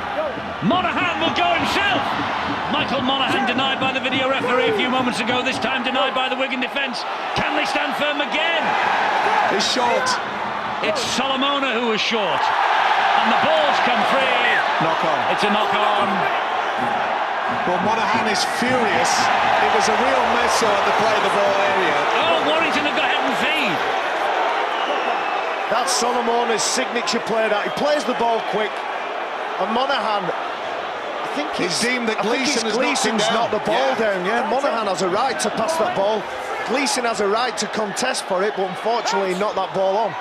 Monaghan will go himself. Michael Monaghan denied by the video referee a few moments ago, this time denied by the Wigan defence. Can they stand firm again? He's short. It's Solomona who is short. And the ball's come free. Knock on. It's a knock on. Well, Monaghan is furious. It was a real mess at the play the ball area. Oh, Warrington have got head and feet. That's Solomona's signature play. That he plays the ball quick, and Monaghan, I think He's deemed that Gleeson has Gleeson's knocked the ball down. Yeah, Monaghan has a right to pass that ball. Gleeson has a right to contest for it, but unfortunately, not that ball on.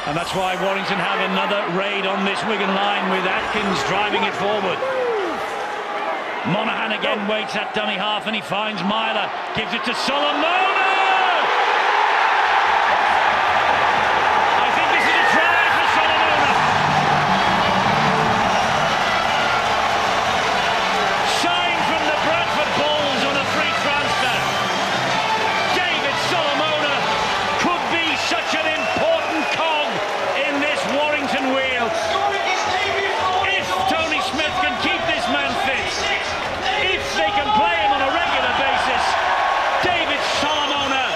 And that's why Warrington have another raid on this Wigan line with Atkins driving it forward. Monaghan again waits at dummy half and he finds Myler, gives it to Solomona! I think this is a try for Solomona! Sign from the Bradford Bulls on a free transfer. David Solomona could be such an important cog in this Warrington wheel. If Tony Smith can keep this man fit, if they can play him on a regular basis, David Solomona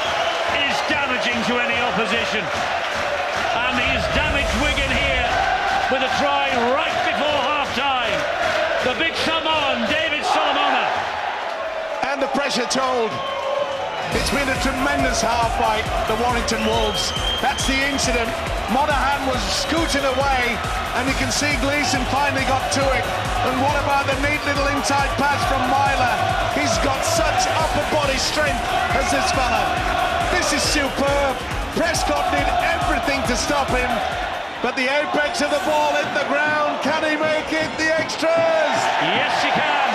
is damaging to any opposition. And he has damaged Wigan here with a try right before half-time. The big Samoan, David Solomona. And the pressure told. It's been a tremendous half by the Warrington Wolves. That's the incident. Monaghan was scooting away, and you can see Gleeson finally got to it. And what about the neat little inside pass from Myler? He's got such upper body strength as this fella. This is superb. Prescott did everything to stop him, but the apex of the ball hit the ground. Can he make it? The extras! Yes, he can.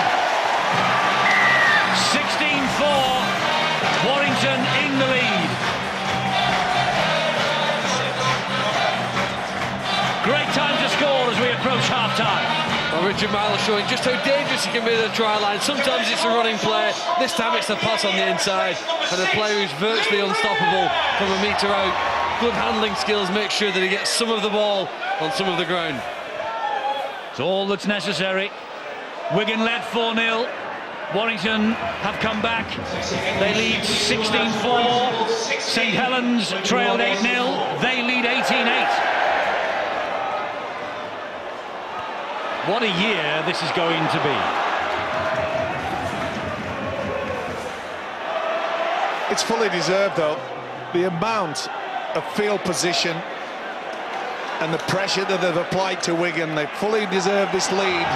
16-4. Warrington in the lead. Great time to score as we approach half-time. Well, Richard Myler showing just how dangerous he can be at the try line. Sometimes it's a running play, this time it's the pass on the inside, and a player who's virtually unstoppable from a metre out. Good handling skills, make sure that he gets some of the ball on some of the ground. It's all that's necessary. Wigan led 4-0. Warrington have come back. They lead 16-4. St Helens trailed 8-0. They lead 18-8. What a year this is going to be. It's fully deserved, though. The amount of field position and the pressure that they've applied to Wigan, they fully deserve this lead.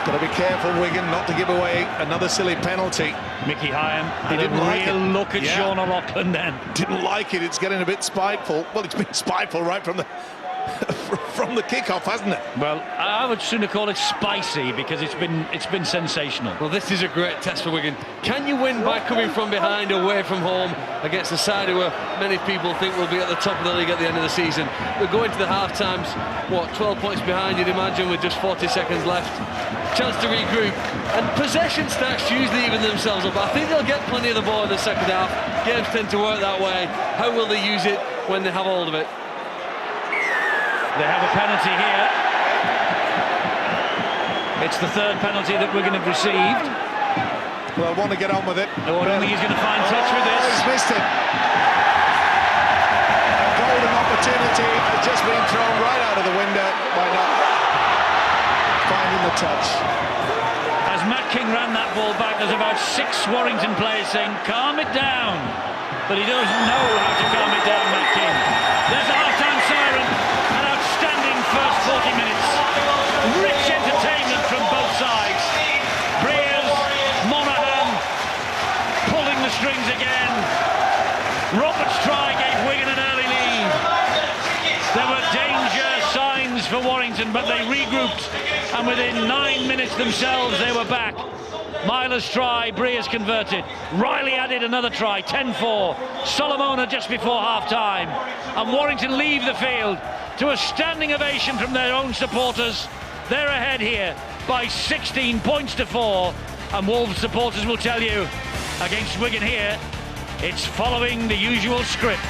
Got to be careful, Wigan, not to give away another silly penalty. Mickey Hyam had didn't a like real it. look at Yeah. Sean O'Loughlin then. Didn't like it. It's getting a bit spiteful. Well, it's been spiteful right from the from the kickoff, hasn't it? Well, I would sooner call it spicy because it's been sensational. Well, this is a great test for Wigan. Can you win by coming from behind, away from home, against a side who many people think will be at the top of the league at the end of the season? We're going to the half-times, 12 points behind, you'd imagine, with just 40 seconds left. Chance to regroup. And possession stats usually even themselves up. I think they'll get plenty of the ball in the second half. Games tend to work that way. How will they use it when they have hold of it? They have a penalty here. It's the third penalty that Wigan have received. Well, want to get on with it. No, I don't think he's going to find touch with this. He's missed it. A golden opportunity has just been thrown right out of the window by not finding the touch. As Matt King ran that ball back, there's about 6 Warrington players saying, calm it down. But he doesn't know how to calm it down, Matt King. There's a half-time siren. An outstanding first 40 minutes. Rich entertainment from both sides. Breers, Monaghan, pulling the strings again. Roberts' try gave Wigan an early lead. There were danger signs for Warrington, but they regrouped, and within 9 minutes themselves they were back. Myler's try, Breers converted. Riley added another try, 10-4. Solomona just before half-time. And Warrington leave the field to a standing ovation from their own supporters. They're ahead here by 16 points to 4. And Wolves supporters will tell you, against Wigan here, it's following the usual script.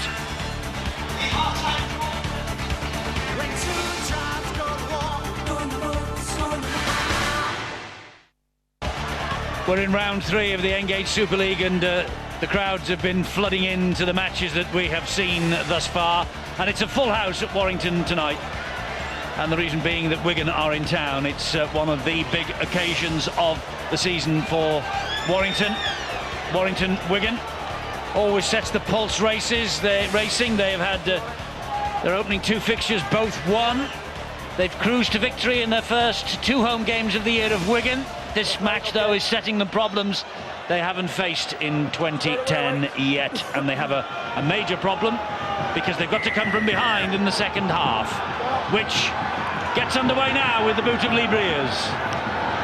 We're in round 3 of the Engage Super League, and the crowds have been flooding into the matches that we have seen thus far, and it's a full house at Warrington tonight. And the reason being that Wigan are in town. It's one of the big occasions of the season for Warrington. Wigan always sets the pulse races. They're racing. They've had their opening 2 fixtures both won. They've cruised to victory in their first 2 home games of the year of Wigan. This match, though, is setting them problems they haven't faced in 2010 yet, and they have a major problem because they've got to come from behind in the second half, which gets underway now with the boot of Lee Briers.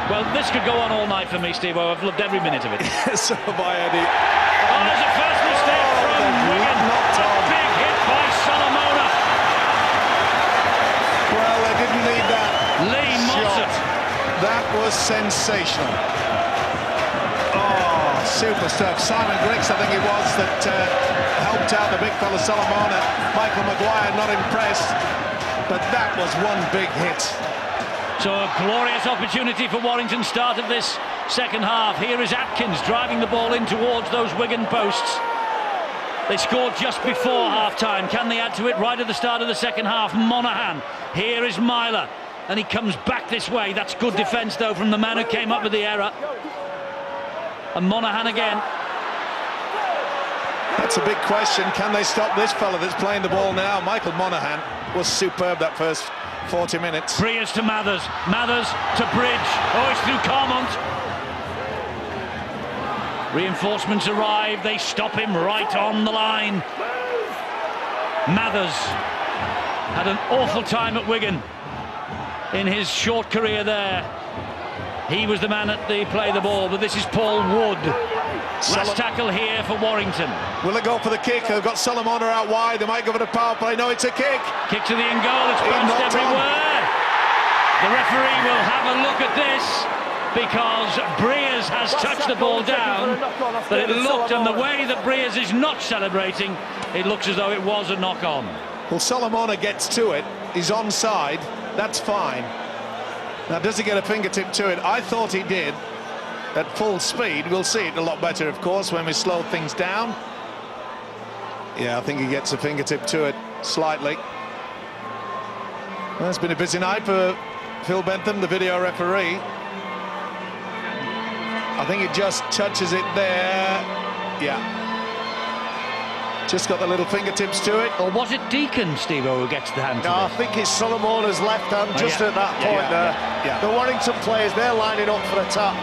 Well, this could go on all night for me, Steve-O. I've loved every minute of it. So by Eddie. Oh, there's a first mistake from Wigan. A big hit by Solomona. Well, they didn't need that. Lee Mossop. That was sensational. Oh, super stuff. Simon Griggs, I think it was, that helped out the big fella Solomona. Michael Maguire not impressed, but that was one big hit. So a glorious opportunity for Warrington, start of this second half. Here is Atkins driving the ball in towards those Wigan posts. They scored just before half-time. Can they add to it right at the start of the second half? Monaghan. Here is Myler, and he comes back this way. That's good defence, though, from the man who came up with the error. And Monaghan again. That's a big question. Can they stop this fella that's playing the ball now? Michael Monaghan was superb that first 40 minutes. Briers to Mathers. Mathers to Bridge. Oh, it's through Carmont. Reinforcements arrive. They stop him right on the line. Mathers had an awful time at Wigan in his short career there. He was the man at the play the ball, but this is Paul Wood. Last tackle here for Warrington. Will they go for the kick? They've got Solomona out wide. They might go for the power play. No, it's a kick. Kick to the in goal. It's bounced everywhere. The referee will have a look at this because Briers has touched the ball down. But it looked, and the way that Briers is not celebrating, it looks as though it was a knock-on. Well, Solomona gets to it. He's onside. That's fine. Now, does he get a fingertip to it? I thought he did. At full speed, we'll see it a lot better, of course, when we slow things down. Yeah, I think he gets a fingertip to it slightly. Well, it's been a busy night for Phil Bentham, the video referee. I think it just touches it there. Yeah. Just got the little fingertips to it. Or was it Deacon, Steve-O, who gets the hand to No, I this? think it's Solomona's left hand just at that point there. Yeah. The Warrington players, they're lining up for a tap.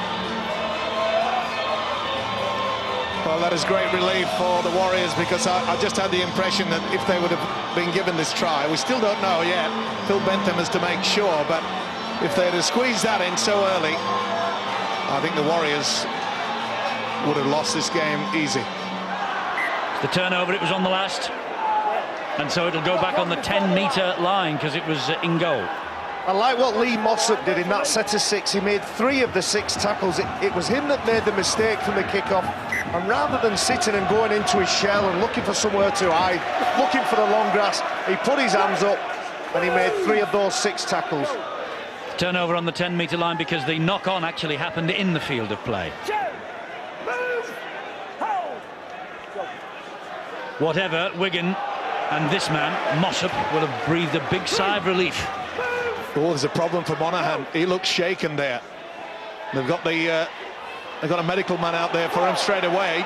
Well, that is great relief for the Warriors, because I just had the impression that if they would have been given this try, we still don't know yet. Phil Bentham has to make sure, but if they had squeezed that in so early, I think the Warriors would have lost this game easy. The turnover, it was on the last, and so it'll go back on the 10-metre line because it was in goal. I like what Lee Mossop did in that set of 6. He made 3 of the 6 tackles. It was him that made the mistake from the kick-off, and rather than sitting and going into his shell and looking for somewhere to hide, looking for the long grass, he put his hands up and he made 3 of those 6 tackles. Turnover on the 10-metre line because the knock-on actually happened in the field of play. Whatever, Wigan and this man, Mossop, will have breathed a big sigh of relief. Oh, there's a problem for Monaghan. He looks shaken there. They've got a medical man out there for him straight away.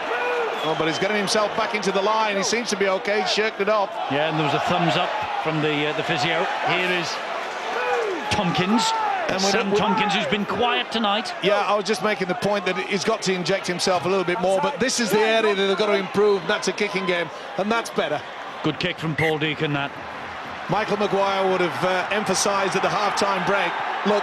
Oh, but he's getting himself back into the line. He seems to be okay. He shirked it off. Yeah, and there was a thumbs up from the physio. Here is Tompkins. And Sam Tompkins, who's been quiet tonight. Yeah, I was just making the point that he's got to inject himself a little bit more, but this is the area that they've got to improve. That's a kicking game, and that's better. Good kick from Paul Deacon, that. Michael Maguire would have emphasised at the half-time break, look,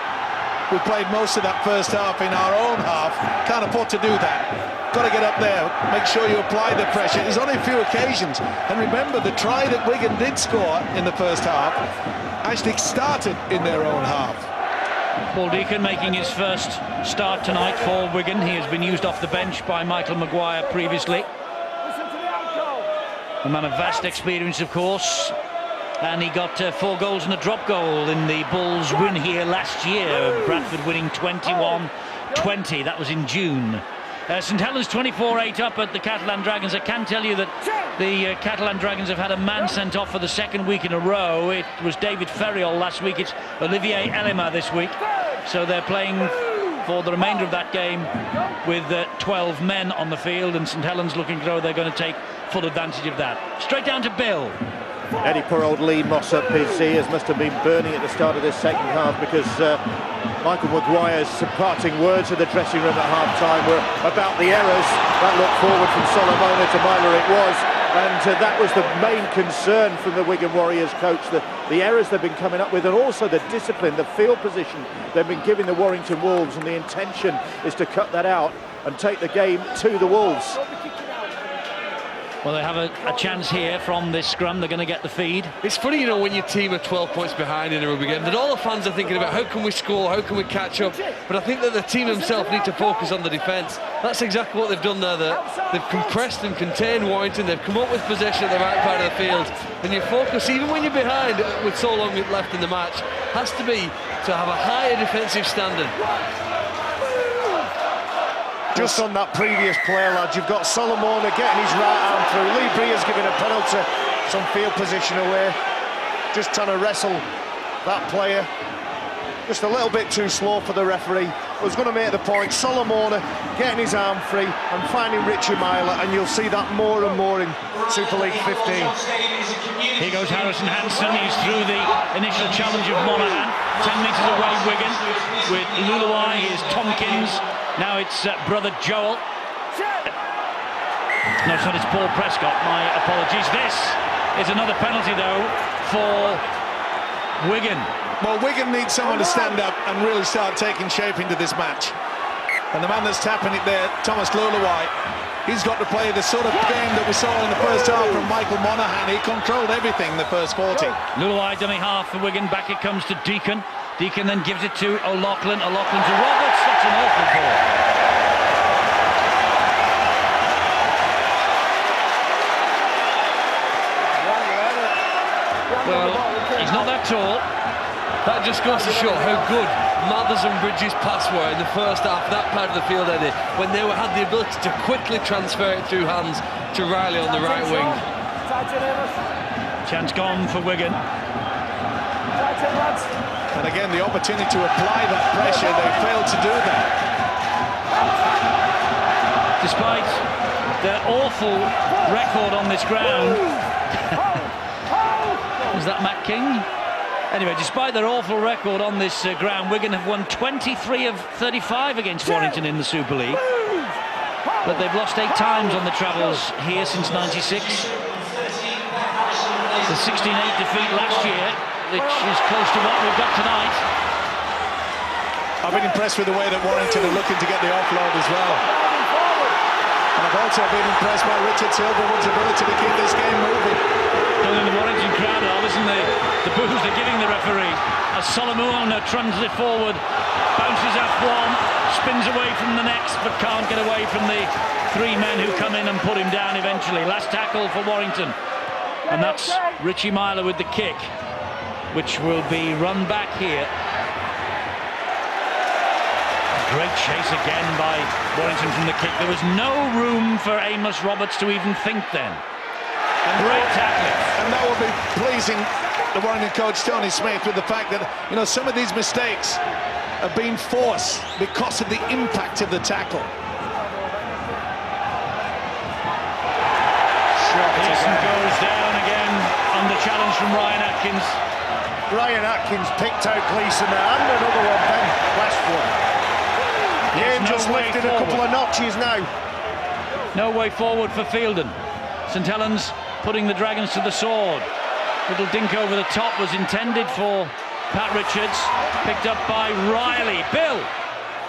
we played most of that first half in our own half, can't afford to do that. Got to get up there, make sure you apply the pressure. There's only a few occasions, and remember, the try that Wigan did score in the first half actually started in their own half. Paul Deacon making his first start tonight for Wigan. He has been used off the bench by Michael Maguire previously. A man of vast experience, of course. And he got 4 goals and a drop goal in the Bulls' win here last year. Bradford winning 21 20. That was in June. St Helens 24-8 up at the Catalan Dragons. I can tell you that the Catalan Dragons have had a man sent off for the second week in a row. It was David Ferriol last week. It's Olivier Elima this week. So they're playing for the remainder of that game with 12 men on the field, and St Helens looking though they're going to take full advantage of that. Straight down to Bill. Eddie, poor old Lee Moss up his ears must have been burning at the start of this second half, because Michael Maguire's parting words in the dressing room at half-time were about the errors. That look forward from Solomona to Myler it was, and that was the main concern from the Wigan Warriors coach, the errors they've been coming up with, and also the discipline, the field position they've been giving the Warrington Wolves, and the intention is to cut that out and take the game to the Wolves. Well, they have a chance here from this scrum. They're going to get the feed. It's funny, you know, when your team are 12 points behind in a rugby game, that all the fans are thinking about how can we score, how can we catch up. But I think that the team themselves need to focus on the defence. That's exactly what they've done there. They've compressed and contained Warrington. They've come up with possession at the right part of the field. And your focus, even when you're behind with so long left in the match, has to be to have a higher defensive standard. Just on that previous play, lads, you've got Solomona getting his right arm through. Lee Breer's giving a penalty, some field position away. Just trying to wrestle that player. Just a little bit too slow for the referee. Was going to make the point. Solomona getting his arm free and finding Richie Myler, and you'll see that more and more in Super League 15. Here goes Harrison Hansen. He's through the initial challenge of Monaghan. 10 metres away, Wigan. With Luluai, here's Tompkins. Now it's brother Joel. No, sorry, it's Paul Prescott. My apologies. This is another penalty, though, for Wigan. Well, Wigan needs someone to stand up and really start taking shape into this match. And the man that's tapping it there, Thomas Luluai, he's got to play the sort of game that we saw in the first half from Michael Monaghan. He controlled everything the first 40. Luluai dummy half for Wigan. Back it comes to Deacon. Deacon then gives it to O'Loughlin. O'Loughlin to Roberts. That's an awful ball. Well, he's not that tall. That just goes to show how good Mathers and Bridges' pass were in the first half, that part of the field, Eddie, when they had the ability to quickly transfer it through hands to Riley on the right wing. Chance gone for Wigan. And again, the opportunity to apply that pressure, they failed to do that. Despite their awful record on this ground. Was that Matt King? Anyway, despite their awful record on this ground, Wigan have won 23 of 35 against Warrington in the Super League. But they've lost 8 times on the travels here since '96. The 16-8 defeat last year, which is close to what we've got tonight. I've been impressed with the way that Warrington are looking to get the offload as well. And I've also been impressed by Richard Silverwood's ability to keep this game moving. Down in the Warrington crowd are, listen, the boos they're giving the referee as Solomona trundles it forward, bounces off one, spins away from the next, but can't get away from the 3 men who come in and put him down eventually. Last tackle for Warrington, and that's Richie Myler with the kick, which will be run back here. Great chase again by Warrington from the kick. There was no room for Amos Roberts to even think then. And great tackling. And that will be pleasing the Warrington coach Tony Smith, with the fact that, you know, some of these mistakes have been forced because of the impact of the tackle. Pearson goes down again under challenge from Ryan Atkins. Ryan Atkins picked out Gleeson there, and another one, Ben Westwood. The Angels lifted a couple of notches now. No way forward for Fielden. St Helens putting the Dragons to the sword. Little dink over the top was intended for Pat Richards, picked up by Riley. Bill.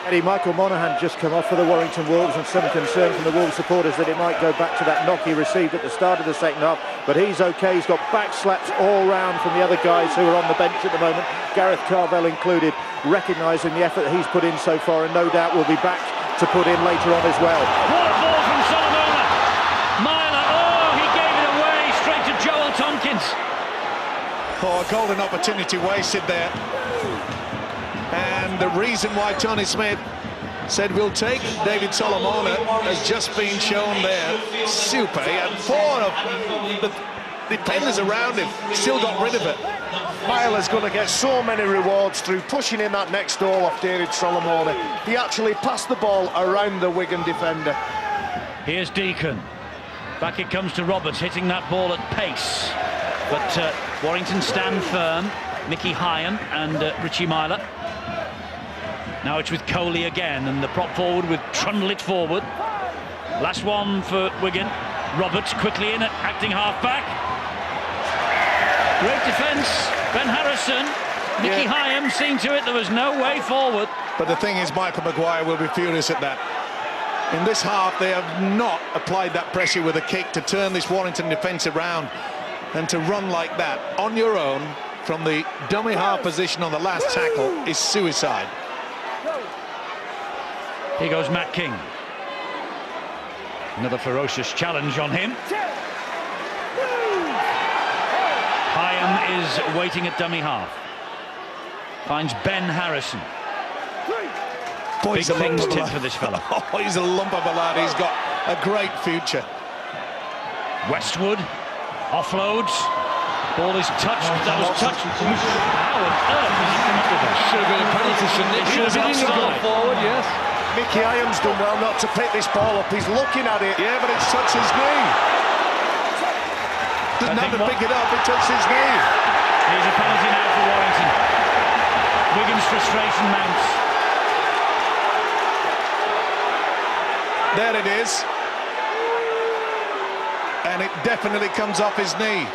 Eddie, Michael Monaghan just come off for the Warrington Wolves, and some concern from the Wolves supporters that it might go back to that knock he received at the start of the second half, but he's okay. He's got back slaps all round from the other guys who are on the bench at the moment, Gareth Carvell included, recognising the effort that he's put in so far, and no doubt will be back to put in later on as well. What a ball from Solomona. Myler, oh, he gave it away straight to Joel Tompkins. Oh, a golden opportunity wasted there. And the reason why Tony Smith said we'll take David Solomona, has just been shown there. Super. He had 4 of the defenders around him, still got rid of it. Myler's going to get so many rewards through pushing in that next goal off David Solomona. He actually passed the ball around the Wigan defender. Here's Deacon. Back it comes to Roberts, hitting that ball at pace. But Warrington stand firm. Mickey Hyan and Richie Myler. Now it's with Coley again, and the prop forward with Trundle it forward. Last one for Wigan. Roberts quickly in, acting half-back. Great defence. Ben Harrison. Mickey Hyan seeing to it there was no way forward. But the thing is, Michael Maguire will be furious at that. In this half, they have not applied that pressure with a kick to turn this Warrington defence around, and to run like that on your own from the dummy half position on the last tackle is suicide. Here goes Matt King. Another ferocious challenge on him. Hyam is waiting at dummy half. Finds Ben Harrison. Boy, Big things tip for this fella. Oh, he's a lump of a lad. He's got a great future. Westwood offloads. Ball is touched. That was touched. How on earth has he come up with that? Should have been a penalty, shouldn't it? Should have been gone forward, yes. Mickey Hyan's done well not to pick this ball up. He's looking at it. Yeah, but it's touched his knee. Doesn't have to pick it up, it touched his knee. Here's a penalty now for Warrington. Wigan's frustration mounts. There it is. And it definitely comes off his knee.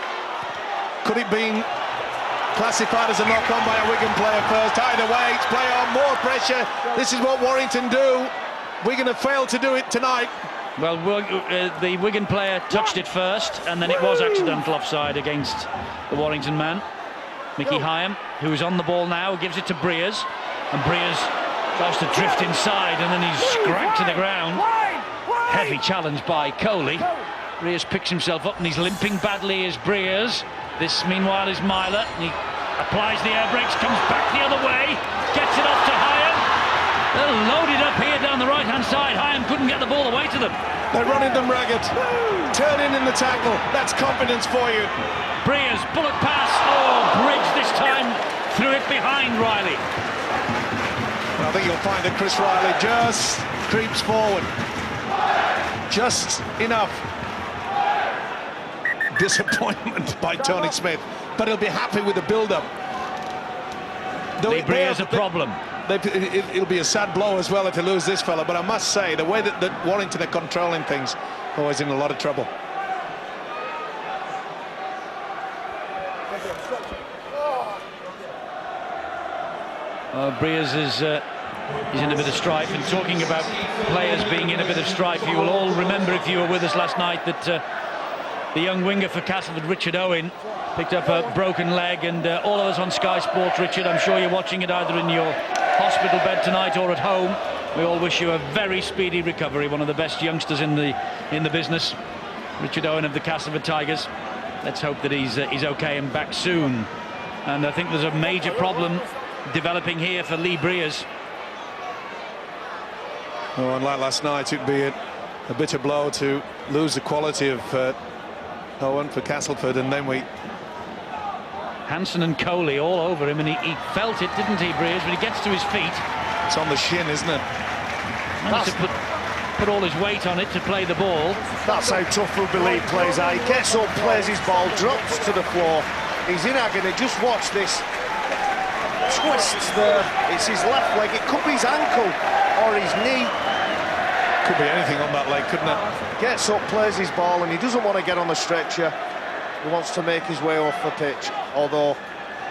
Could it be classified as a knock-on by a Wigan player first? Either way, it's play on, more pressure. This is what Warrington do. Wigan have failed to do it tonight. Well, the Wigan player touched it first, and then it was accidental offside against the Warrington man. Mickey Hyan, who is on the ball now, gives it to Breers, and Breers tries to drift inside, and then he's scragged to the ground. Heavy challenge by Coley. Breers picks himself up, and he's limping badly as Breers. This, meanwhile, is Myler. He applies the air brakes, comes back the other way, gets it off to Hyan. They're loaded up here down the right-hand side. Hyan couldn't get the ball away to them. They're running them ragged. Turning in the tackle. That's confidence for you. Breers, bullet pass. Oh, Bridge this time threw it behind Riley. I think you'll find that Chris Riley just creeps forward. Just enough. Disappointment by Tony Smith, but he'll be happy with the build-up. Lee Breers a problem. It'll be a sad blow as well if they lose this fella, but I must say, the way that Warrington are controlling things, always in a lot of trouble. Breers is in a bit of strife, and talking about players being in a bit of strife, you will all remember, if you were with us last night, that the young winger for Castleford, Richard Owen, picked up a broken leg, and all of us on Sky Sports, Richard, I'm sure you're watching it either in your hospital bed tonight or at home. We all wish you a very speedy recovery. One of the best youngsters in the business, Richard Owen of the Castleford Tigers. Let's hope that he's okay and back soon. And I think there's a major problem developing here for Lee Breers. Oh, and like last night, it'd be a bitter blow to lose the quality of Owen for Castleford, and then we... Hansen and Coley all over him, and he felt it, didn't he, Breers, when he gets to his feet. It's on the shin, isn't it? Managed to put all his weight on it to play the ball. That's how tough rugby league plays are. He gets up, plays his ball, drops to the floor. He's in agony. Just watch this. Twists there. It's his left leg. It could be his ankle or his knee. Could be anything on that leg, couldn't it? Gets up, plays his ball, and he doesn't want to get on the stretcher. He wants to make his way off the pitch, although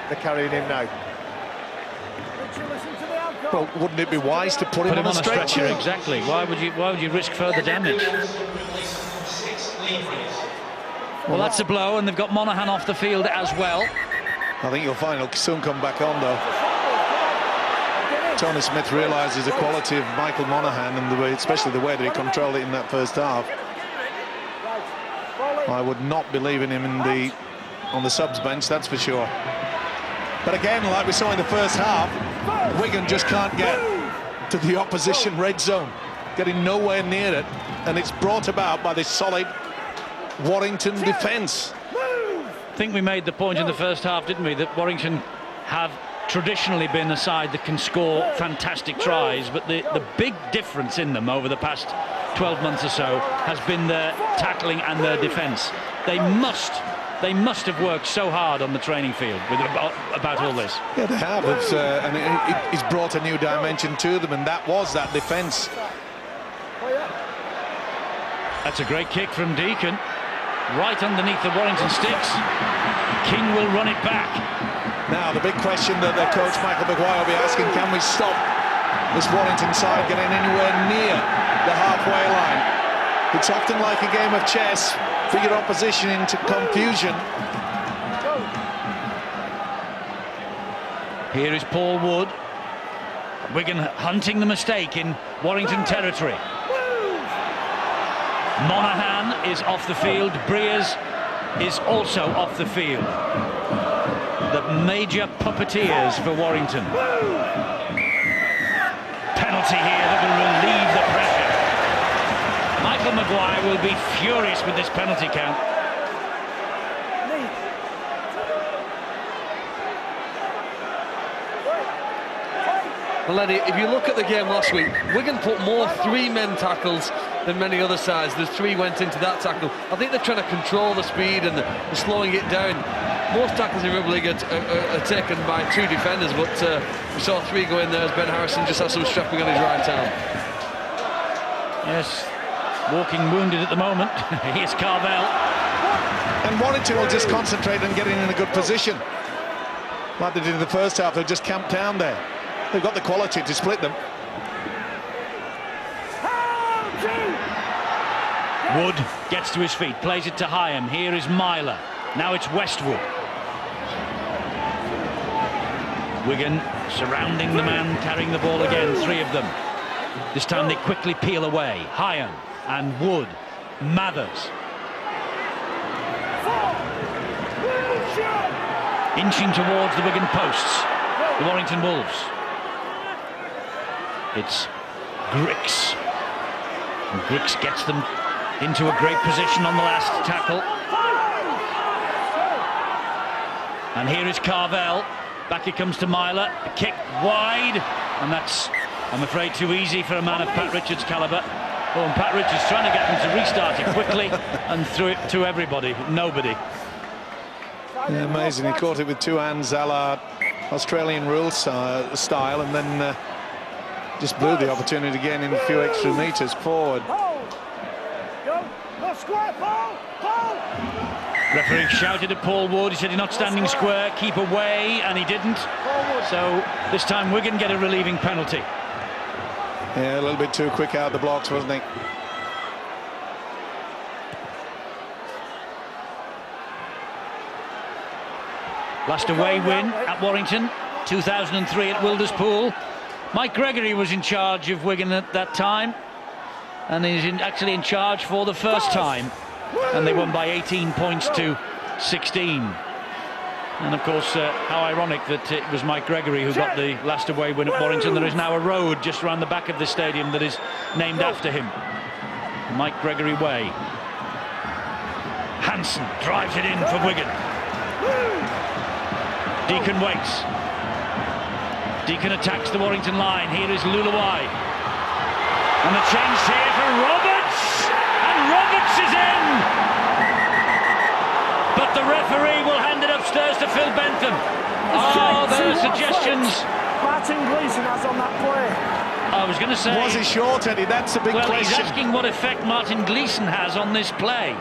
they're carrying him now. Well, wouldn't it be wise to put him on a stretcher? Exactly. Why would you risk further damage? Well, that's a blow, and they've got Monaghan off the field as well. I think you'll find he'll soon come back on, though. Tony Smith realises the quality of Michael Monaghan, and the way, especially the way that he controlled it in that first half. I would not be leaving him on the subs bench, that's for sure. But again, like we saw in the first half, Wigan just can't get to the opposition red zone, getting nowhere near it, and it's brought about by this solid Warrington defence. I think we made the point in the first half, didn't we, that Warrington have traditionally been a side that can score fantastic tries, but the big difference in them over the past 12 months or so has been their tackling and their defence. They must have worked so hard on the training field about all this. Yeah, they have, and it's brought a new dimension to them, and that was that defence. That's a great kick from Deacon, right underneath the Warrington sticks. King will run it back. Now, the big question that their coach Michael Maguire will be asking, can we stop this Warrington side getting anywhere near the halfway line? It's often like a game of chess, figure opposition into confusion. Here is Paul Wood. Wigan hunting the mistake in Warrington territory. Monaghan is off the field. Breers is also off the field. The major puppeteers for Warrington. Penalty here that will relieve the pressure. Michael Maguire will be furious with this penalty count. Well, Lenny, if you look at the game last week, Wigan put more three-men tackles than many other sides. The three went into that tackle. I think they're trying to control the speed and the slowing it down. Most tackles in Rugby League are taken by two defenders, but we saw three go in there as Ben Harrison just had some strapping on his right arm. Yes, walking wounded at the moment. Here's Carvel. And Warrington will just concentrate on getting in a good position. Like they did in the first half, they'll just camp down there. They've got the quality to split them. Wood gets to his feet, plays it to Hyam. Here is Myler. Now it's Westwood. Wigan surrounding the man, carrying the ball again, three of them. This time they quickly peel away. Hyam and Wood. Mathers. Inching towards the Wigan posts. The Warrington Wolves. It's Grix. And Grix gets them into a great position on the last tackle. And here is Carvel. Back it comes to Myler. A kick wide. And that's, I'm afraid, too easy for a man of Pat Richards' calibre. Oh, and Pat Richards trying to get them to restart it quickly and threw it to everybody, nobody. Yeah, amazing. He caught it with two hands, a la Australian rules style, and then just blew the opportunity again in a few extra metres forward. Referee shouted at Paul Wood. He said he's not standing square, keep away, and he didn't. So this time Wigan get a relieving penalty. Yeah, a little bit too quick out the blocks, wasn't he? Last away win at Warrington, 2003 at Wilderspool. Mike Gregory was in charge of Wigan at that time, and he's actually in charge for the first time, and they won by 18 points to 16. And of course, how ironic that it was Mike Gregory who got the last away win at Warrington. There is now a road just around the back of the stadium that is named after him. Mike Gregory Way. Hansen drives it in for Wigan. Deacon waits. Deacon attacks the Warrington line. Here is Luluai. And the chance here for Roberts! And Roberts is in! But the referee will hand it upstairs to Phil Bentham. Oh, there are suggestions. Martin Gleeson has on that play. I was going to say... Was he short, Eddie? That's a big question. Well, he's asking what effect Martin Gleeson has on this play.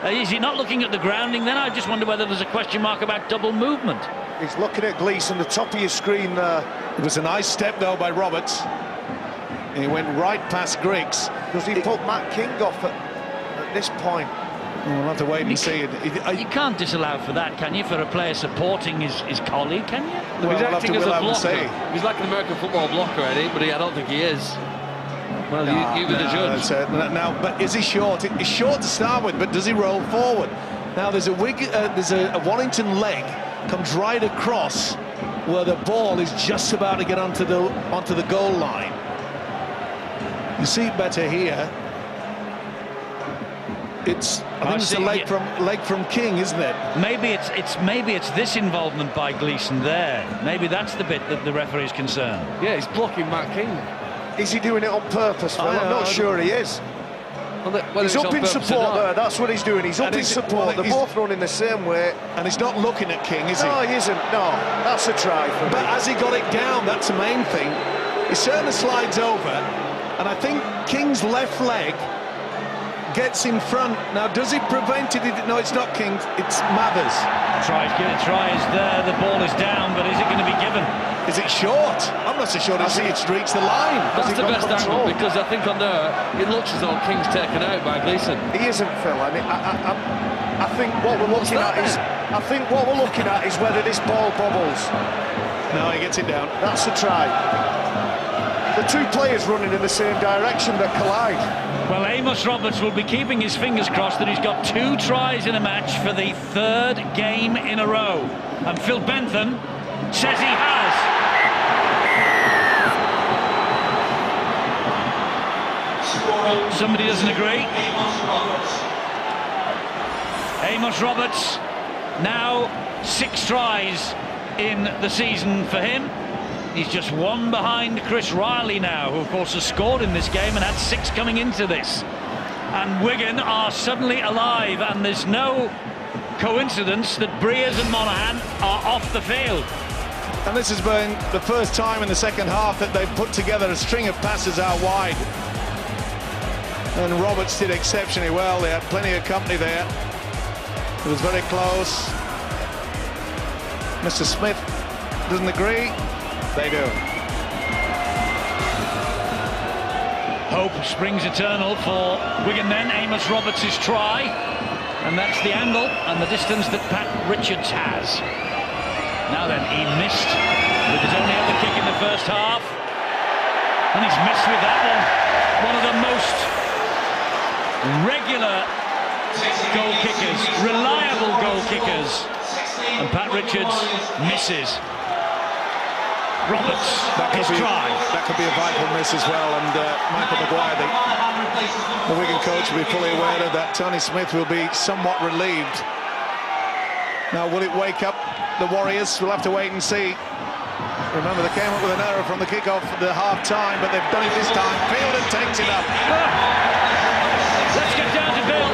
Is he not looking at the grounding then? I just wonder whether there's a question mark about double movement. He's looking at Gleeson, the top of your screen there. It was a nice step, though, by Roberts. He went right past Griggs. Does he put Matt King off at this point? We'll have to wait and see. You can't disallow for that, can you? For a player supporting his colleague, can you? Well, he's acting as a blocker. He's like an American football blocker, Eddie, but I don't think he is. Well, you were the judge. Now, but is he short? He's short to start with, but does he roll forward? Now, there's a Warrington leg comes right across where the ball is just about to get onto the goal line. You see it better here. I think it's a leg from King, isn't it? Maybe it's this involvement by Gleeson there. Maybe that's the bit that the referee is concerned. Yeah, he's blocking Matt King. Is he doing it on purpose, Phil? I'm not sure he is. He's up in support there, that's what he's doing. He's up in support. They're both running the same way. And he's not looking at King, is he? No, he isn't. No, that's a try for me. But as he got it down, that's the main thing. He certainly slides over, and I think King's left leg gets in front. Now, does he prevent it? No, it's not King, it's Mathers. Tries there, the ball is down, but is it going to be given? Is it short? I'm not so sure it's reached the line. That's the best angle, because I think on there, it looks as though King's taken out by Gleeson. He isn't, Phil. I think what we're looking at is... I think what we're looking at is whether this ball bobbles. No, he gets it down. That's a try. The two players running in the same direction that collide. Well, Amos Roberts will be keeping his fingers crossed that he's got 2 tries in a match for the 3rd game in a row. And Phil Bentham says he has. Somebody doesn't agree. Amos Roberts, now 6 tries in the season for him. He's just 1 behind Chris Riley now, who of course has scored in this game and had 6 coming into this. And Wigan are suddenly alive, and there's no coincidence that Breers and Monaghan are off the field. And this has been the first time in the second half that they've put together a string of passes out wide. And Roberts did exceptionally well. They had plenty of company there. It was very close. Mr. Smith doesn't agree. They do. Hope springs eternal for Wigan then. Amos Roberts' try. And that's the angle and the distance that Pat Richards has. Now then, he missed with his only other kick in the first half. And he's missed with that one. One of the most regular goal kickers, reliable goal kickers. And Pat Richards misses. Roberts, his try. That could be a vital miss as well, and Michael Maguire, the Wigan coach, will be fully aware of that. Tony Smith will be somewhat relieved. Now, will it wake up the Warriors? We'll have to wait and see. Remember, they came up with an error from the kick-off at the half-time, but they've done it this time. Fielder takes it up. Let's get down to Bill.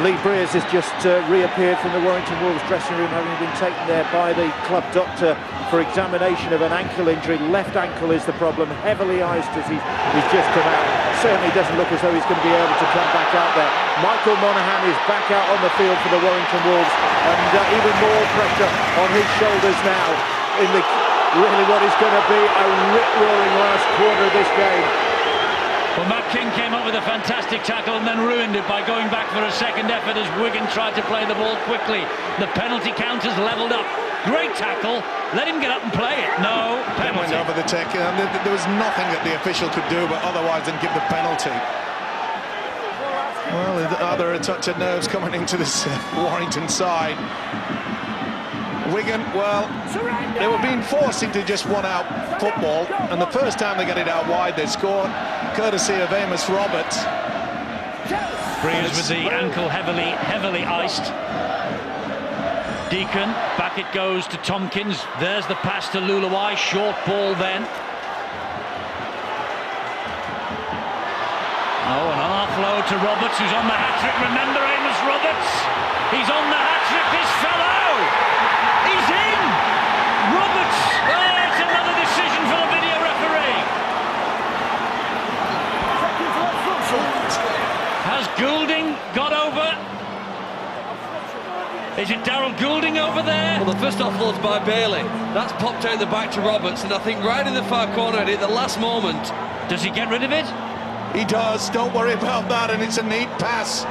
Lee Breers has just reappeared from the Warrington Wolves dressing room, having been taken there by the club doctor for examination of an ankle injury. Left ankle is the problem, heavily iced as he's just come out. Certainly doesn't look as though he's going to be able to come back out there. Michael Monaghan is back out on the field for the Warrington Wolves, and even more pressure on his shoulders now in really what is going to be a rip-roaring last quarter of this game. Well, Matt King came up with a fantastic tackle and then ruined it by going back for a second effort as Wigan tried to play the ball quickly. The penalty count has levelled up. Great tackle. Let him get up and play it. No penalty. Went over the tech, and there was nothing that the official could do but otherwise than give the penalty. Well, are there a touch of nerves coming into this Warrington side? Wigan, well, they were being forced into just one-out football, and the first time they got it out wide, they scored, courtesy of Amos Roberts. Breers with the ankle heavily iced. Deacon, back it goes to Tompkins. There's the pass to Lulawai, short ball then. Oh, an offload to Roberts, who's on the hat-trick. Remember Amos Roberts? He's on the hat-trick, this fellow! He's in! Roberts! Oh, it's another decision for the video referee. Has Goulding got over? Is it Darryl Goulding over there? Well, the first offload's by Bailey. That's popped out the back to Roberts, and I think right in the far corner at the last moment. Does he get rid of it? He does, don't worry about that, and it's a neat pass.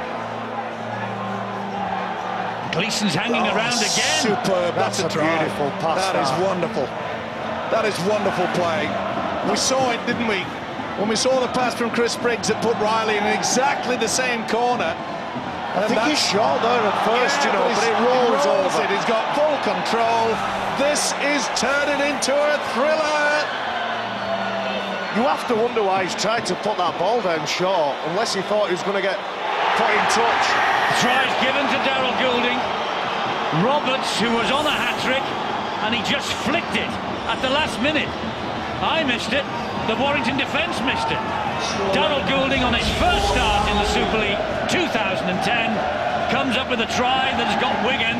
Gleeson's hanging around again. Superb, that's a beautiful pass. That is wonderful. That is wonderful play. We saw it, didn't we? When we saw the pass from Chris Briggs that put Riley in exactly the same corner. I think he's shot there at first, but it rolls over. He's got full control. This is turning into a thriller. You have to wonder why he's tried to put that ball down short, unless he thought he was going to get put in touch. Tries given to Daryl Goulding. Roberts, who was on a hat-trick, and he just flicked it at the last minute. I missed it. The Warrington defence missed it. Daryl Goulding, on his first start in the Super League 2010, comes up with a try that has got Wigan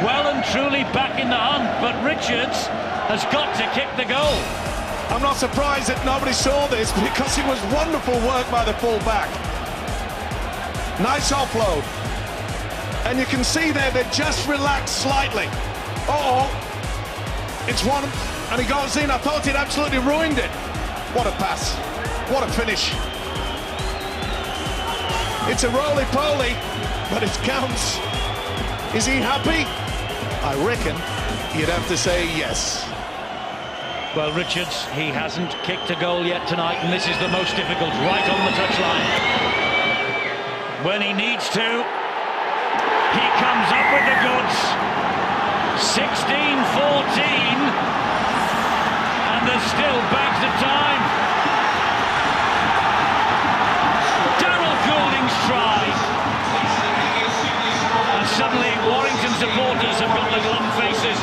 well and truly back in the hunt, but Richards has got to kick the goal. I'm not surprised that nobody saw this, because it was wonderful work by the full-back. Nice offload. And you can see there, they just relaxed slightly. Uh-oh. It's one, and he goes in. I thought he'd absolutely ruined it. What a pass. What a finish. It's a roly-poly, but it counts. Is he happy? I reckon you'd have to say yes. Well, Richards, he hasn't kicked a goal yet tonight, and this is the most difficult, right on the touchline. When he needs to, he comes up with the goods. 16-14, and there's still bags of time. Daryl Goulding's try. And suddenly Warrington supporters have got the glum faces.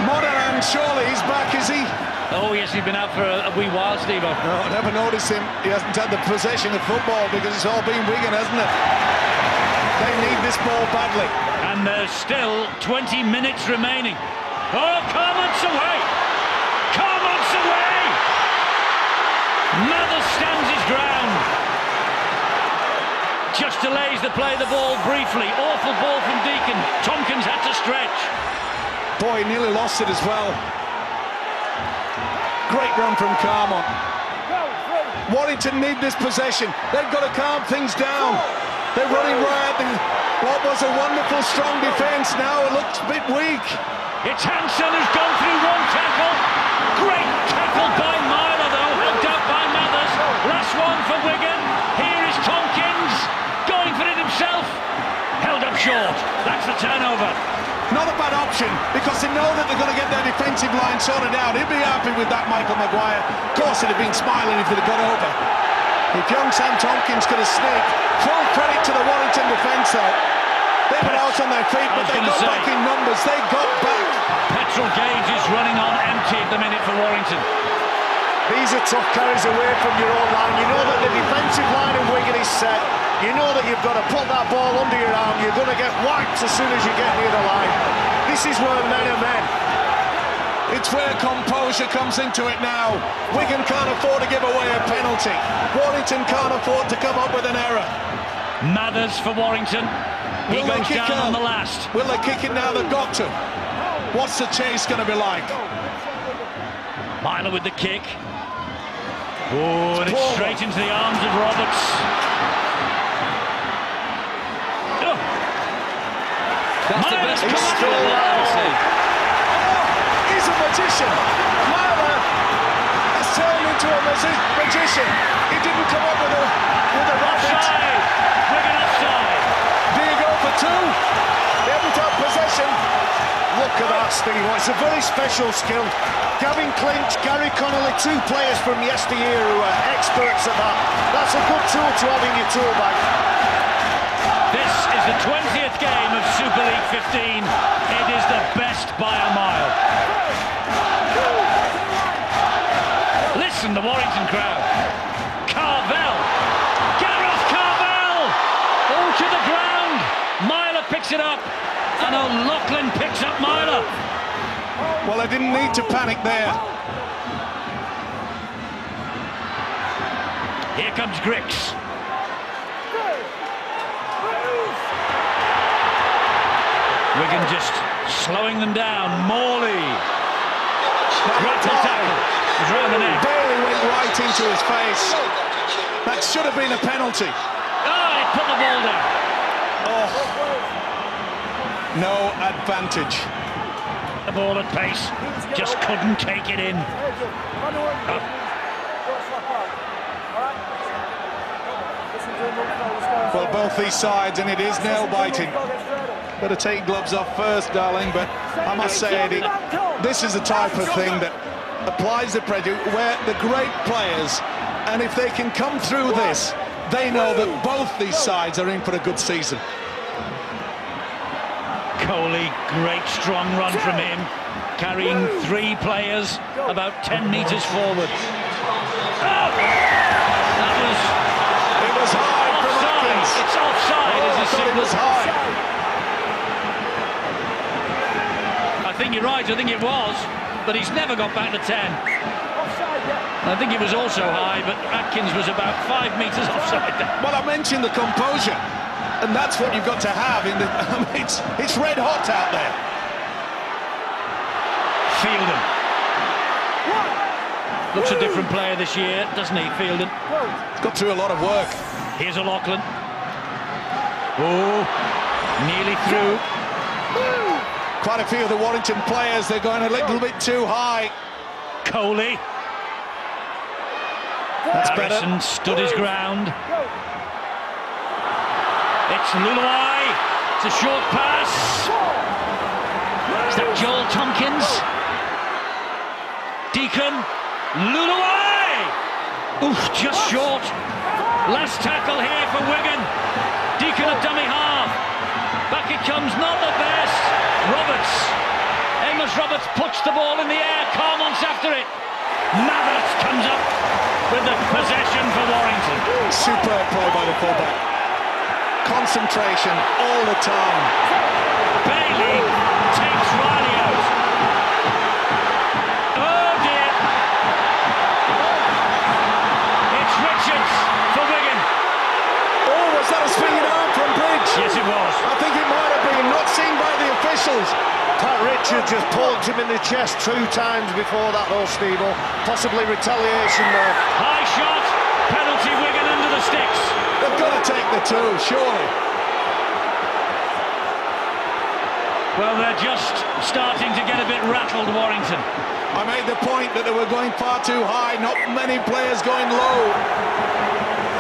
Monahan, surely he's back, is he? Oh yes, he's been out for a wee while, Steve-O. No, I never noticed him. He hasn't had the possession of football, because it's all been Wigan, hasn't it? They need this ball badly. And there's still 20 minutes remaining. Oh, Carmont's away! Carmont's away! Mather stands his ground. Just delays the play of the ball briefly. Awful ball from Deacon. Tompkins had to stretch. Boy, he nearly lost it as well. Great run from Carmont. Warrington need this possession. They've got to calm things down. They're running riot. What was a wonderful, strong defence. Now it looks a bit weak. It's Hansen who's gone through one tackle. Great tackle by Myler, though, helped out by Mathers. Last one for Wigan. Here is Tompkins, going for it himself. Held up short. That's the turnover. Not a bad option, because they know that they're going to get their defensive line sorted out. He'd be happy with that, Michael Maguire. Of course, he'd have been smiling if they'd have got over. If young Sam Tompkins could have sneaked, full credit to the Warrington defence, though. They've been out on their feet, but they got back in numbers. They got back. Petrol gauge is running on empty at the minute for Warrington. These are tough carries away from your own line. You know that the defensive line in Wigan is set. You know that you've got to put that ball under your arm. You're going to get whacked as soon as you get near the line. This is where men are men. It's where composure comes into it now. Wigan can't afford to give away a penalty. Warrington can't afford to come up with an error. Mathers for Warrington. He goes down on the last. Will they kick it now? They've got to. What's the chase going to be like? Myler with the kick. Oh, and it's straight into the arms of Roberts. Oh. That's the best pass for the line. He's a magician. Myler has turned into a magician. He didn't come up with a rabbit. Offside. Wigan offside. Do you go for two? They haven't had possession. Look at that, Steve. It's a very special skill. Gavin Clinch, Gary Connolly, two players from yesteryear who are experts at that. That's a good tool to have in your tool bag. This is the 20th game of Super League 15. It is the best by a mile. Listen, the Warrington crowd. Carvel. Gareth Carvel! Oh, to the ground. Myler picks it up. And O'Loughlin picks up Myler. Well, I didn't need to panic there. Here comes Grix. Wigan just slowing them down. Morley. Dreadful tackle. He's round the neck. Bailey went right into his face. That should have been a penalty. Oh, he put the ball down. Oh. No advantage. The ball at pace. Just couldn't take it in. Well, both these sides, and it is nail-biting. Better take gloves off first, darling, but I must say, Eddie, this is the type of thing that applies the pressure, where the great players, and if they can come through this, they know that both these sides are in for a good season. Coley, great strong run from him, carrying 3 players about 10 metres forward. Oh! That was... It was high from offside. Atkins. It's offside, I is the thought it signal. was high. I think you're right, I think it was, but he's never got back to 10. I think it was also high, but Atkins was about 5 metres offside there. Well, I mentioned the composure, and that's what you've got to have in the... I mean, it's red hot out there. Fielden. Looks a different player this year, doesn't he, Fielden? Got through a lot of work. Here's a Lachlan. Oh, nearly through. Quite a few of the Warrington players, they're going a little bit too high. Coley. That's Harrison better. stood his ground. It's Luluai. It's a short pass. Is that Joel Tompkins? Deacon. Luluai. Oof, just short. Last tackle here for Wigan. Deacon a dummy half. Back it comes, not the best. Roberts. Amos Roberts puts the ball in the air. Carmon's after it. Mathers comes up with the possession for Warrington. Superb play by the fullback. Concentration all the time. Bailey takes Riley out. Oh dear. It's Richards for Wigan. Oh, was that a swinging arm from Bridge? Yes, it was. I think it might have been, not seen by the officials. Pat Richards just poked him in the chest 2 times before that, though, Steve-O. Possibly retaliation there. High shot. Penalty, Wigan under the sticks. They've got to take the 2, surely. Well, they're just starting to get a bit rattled, Warrington. I made the point that they were going far too high, not many players going low.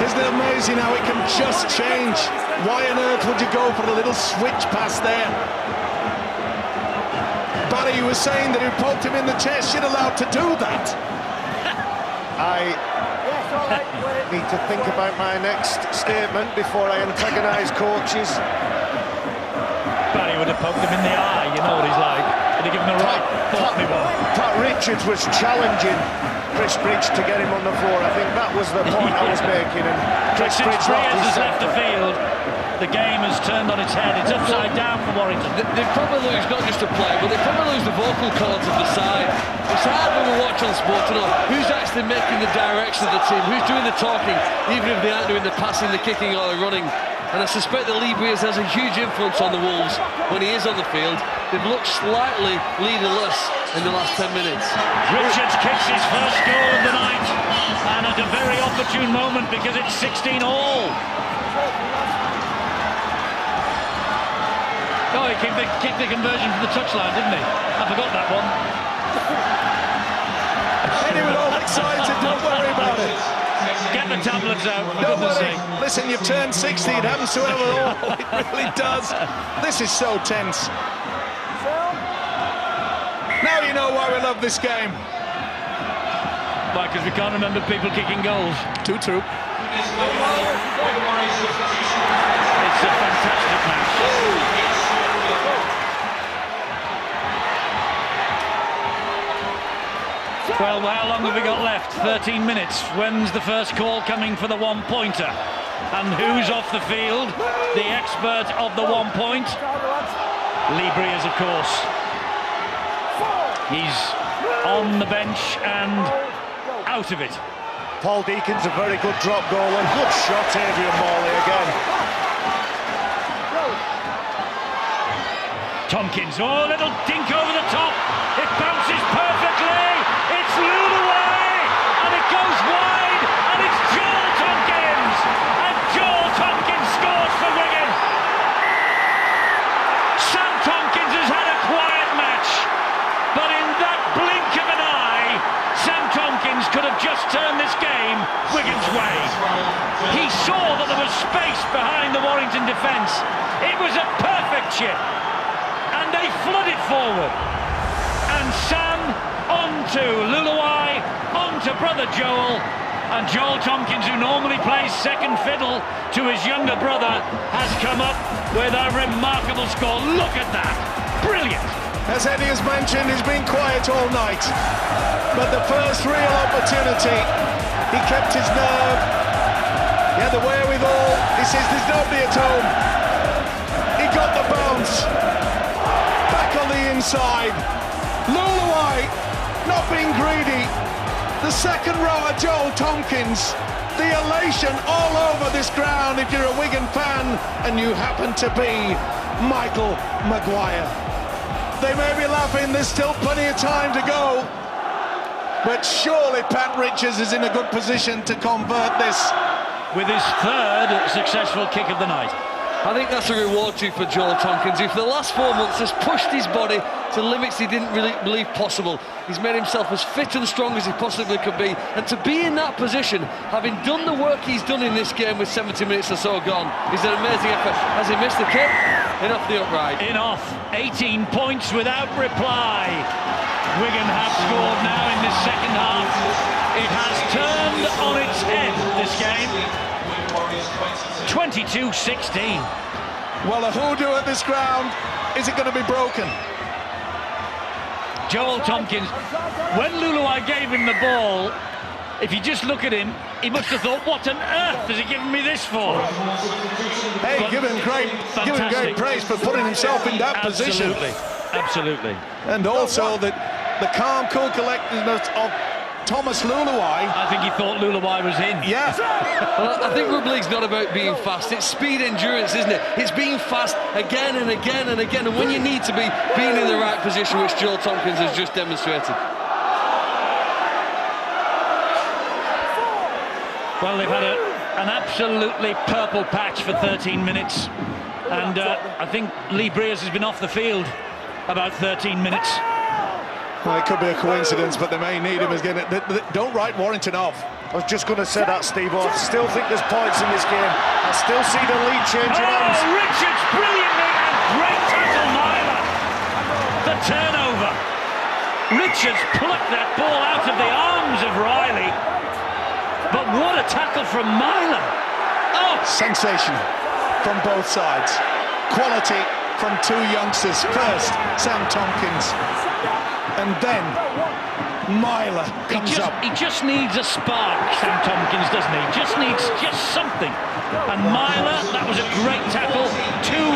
Isn't it amazing how it can just change? Why on earth would you go for a little switch pass there? Barry was saying that he poked him in the chest. You're allowed to do that. I need to think about my next statement before I antagonise coaches. Barry would have poked him in the eye, you know what he's like. Would have given the right thought one. Pat Richards was challenging Chris Bridge to get him on the floor. I think that was the point I was making. And Chris Since Bridge Briers has left the centre. field, the game has turned on its head. It's upside down for Warrington. They probably lose not just a player, but they probably lose the vocal cords of the side. It's hard when we watch on sport to know who's actually making the direction of the team, who's doing the talking, even if they aren't doing the passing, the kicking or the running. And I suspect that Lee Briers has a huge influence on the Wolves when he is on the field. They've looked slightly leaderless in the last 10 minutes. Richards kicks his first goal of the night, and at a very opportune moment because it's 16 all. Oh, he kicked the conversion from the touchline, didn't he? I forgot that one. Anyone all excited, don't worry about it. Get the tablets out, for Don't goodness worry. sake. Listen, you've turned 60, it happens to everyone. It really does. This is so tense. Now you know why we love this game. Why, because we can't remember people kicking goals. Too true. It's a fantastic match. Well, how long have we got left? 13 minutes. When's the first call coming for the one-pointer? And who's off the field? The expert of the one-point? Lee Briers, of course. He's on the bench and out of it. Paul Deacon's a very good drop goal and good shot, Adrian Morley again. Tompkins, oh, little dink over the top. It bounces perfectly. It's Luluai, and it goes wide, and it's Joel Tompkins. And Joel Tompkins scores for Wigan. Sam Tompkins has had a quiet match, but in that blink of an eye, Sam Tompkins could have just turned this game Wigan's way. He saw that there was space behind the Warrington defence. It was a perfect chip. And they flooded forward. And Sam, on 2. Luluai on to brother Joel. And Joel Tompkins, who normally plays second fiddle to his younger brother, has come up with a remarkable score. Look at that. Brilliant. As Eddie has mentioned, he's been quiet all night. But the first real opportunity, he kept his nerve. He had the wherewithal. He says there's nobody at home. He got the bounce. Back on the inside. Luluai not being greedy. The second rower, Joel Tompkins. The elation all over this ground if you're a Wigan fan and you happen to be Michael Maguire. They may be laughing, there's still plenty of time to go. But surely Pat Richards is in a good position to convert this. With his third successful kick of the night. I think that's a reward too for Joel Tompkins, who for the last 4 months has pushed his body to limits he didn't really believe possible. He's made himself as fit and strong as he possibly could be, and to be in that position, having done the work he's done in this game with 70 minutes or so gone, is an amazing effort. Has he missed the kick? In off the upright. In off, 18 points without reply. Wigan have scored now in this second half. It has turned on its head, this game. 22-16. Well, a hoodoo at this ground. Is it going to be broken? Joel Tompkins, when Luluai gave him the ball, if you just look at him, he must have thought, what on earth has he given me this for? Hey, But give him great praise for putting himself in that position. Absolutely. And also the calm, cool collectedness of Thomas Luluai. I think he thought Luluai was in. Yeah. Well, I think rugby league's not about being fast, it's speed endurance, isn't it? It's being fast again and again and again, and when you need to be, being in the right position, which Joel Tompkins has just demonstrated. Well, they've had an absolutely purple patch for 13 minutes, and I think Lee Breers has been off the field about 13 minutes. Well, it could be a coincidence, but they may need him again. Don't write Warrington off. I was just going to say that, Steve. I still think there's points in this game. I still see the lead changing hands. Richards brilliantly, and great tackle, Myler. The turnover. Richards plucked that ball out of the arms of Riley. But what a tackle from Myler. Oh, Sensational from both sides. Quality from two youngsters. First, Sam Tompkins. And then Myler comes up. He just needs a spark, Sam Tompkins, doesn't he? Just needs something. And Myler, that was a great tackle. Two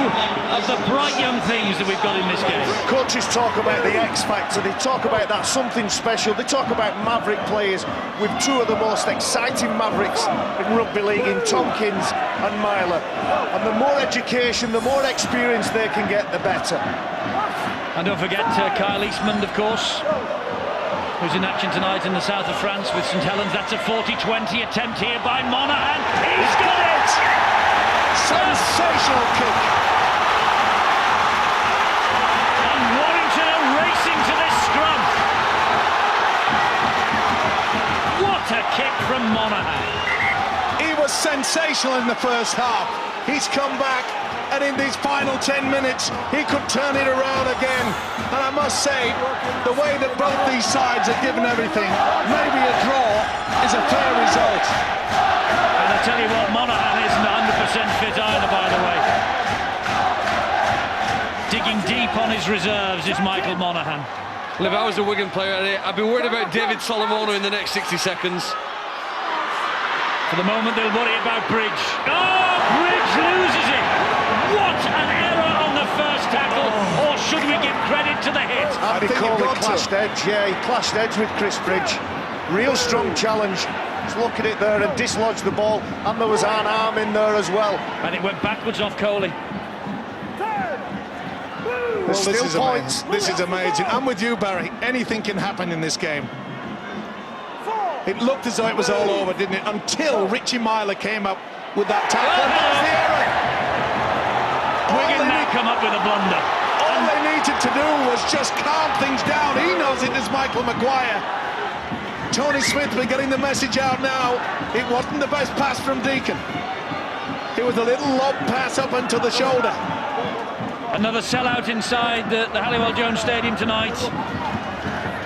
of the bright young things that we've got in this game. Coaches talk about the X factor, they talk about that something special, they talk about maverick players with two of the most exciting mavericks in rugby league in Tompkins and Myler. And the more education, the more experience they can get, the better. And don't forget Kyle Eastman, of course, who's in action tonight in the south of France with St Helens. That's a 40-20 attempt here by Monaghan. He's got it! Sensational kick. And Warrington are racing to this scrum. What a kick from Monaghan. He was sensational in the first half. He's come back, and in these final 10 minutes, he could turn it around again. And I must say, the way that both these sides have given everything, maybe a draw is a fair result. And I tell you what, Monaghan isn't 100% fit either, by the way. Digging deep on his reserves is Michael Monaghan. Well, if I was a Wigan player, I'd be worried about David Solomona in the next 60 seconds. For the moment, they'll worry about Bridge. Oh, Bridge loses it! What an error on the first tackle, or should we give credit to the hit? I They think call you've it got to. clashed edge, yeah, he clashed edge with Chris Bridge. Real strong challenge. Let's look at it there and dislodge the ball, and there was an arm in there as well. And it went backwards off Coley. Well, Still this is points. amazing. This is amazing. I'm with you, Barry. Anything can happen in this game. It looked as though it was all over, didn't it? Until Richie Myler came up with that tackle. Oh, That was the error. Wigan now come up with a blunder. All they needed to do was just calm things down. He knows it is Michael Maguire. Tony Smith, we're getting the message out now. It wasn't the best pass from Deacon. It was a little lob pass up into the shoulder. Another sellout inside the Halliwell-Jones Stadium tonight.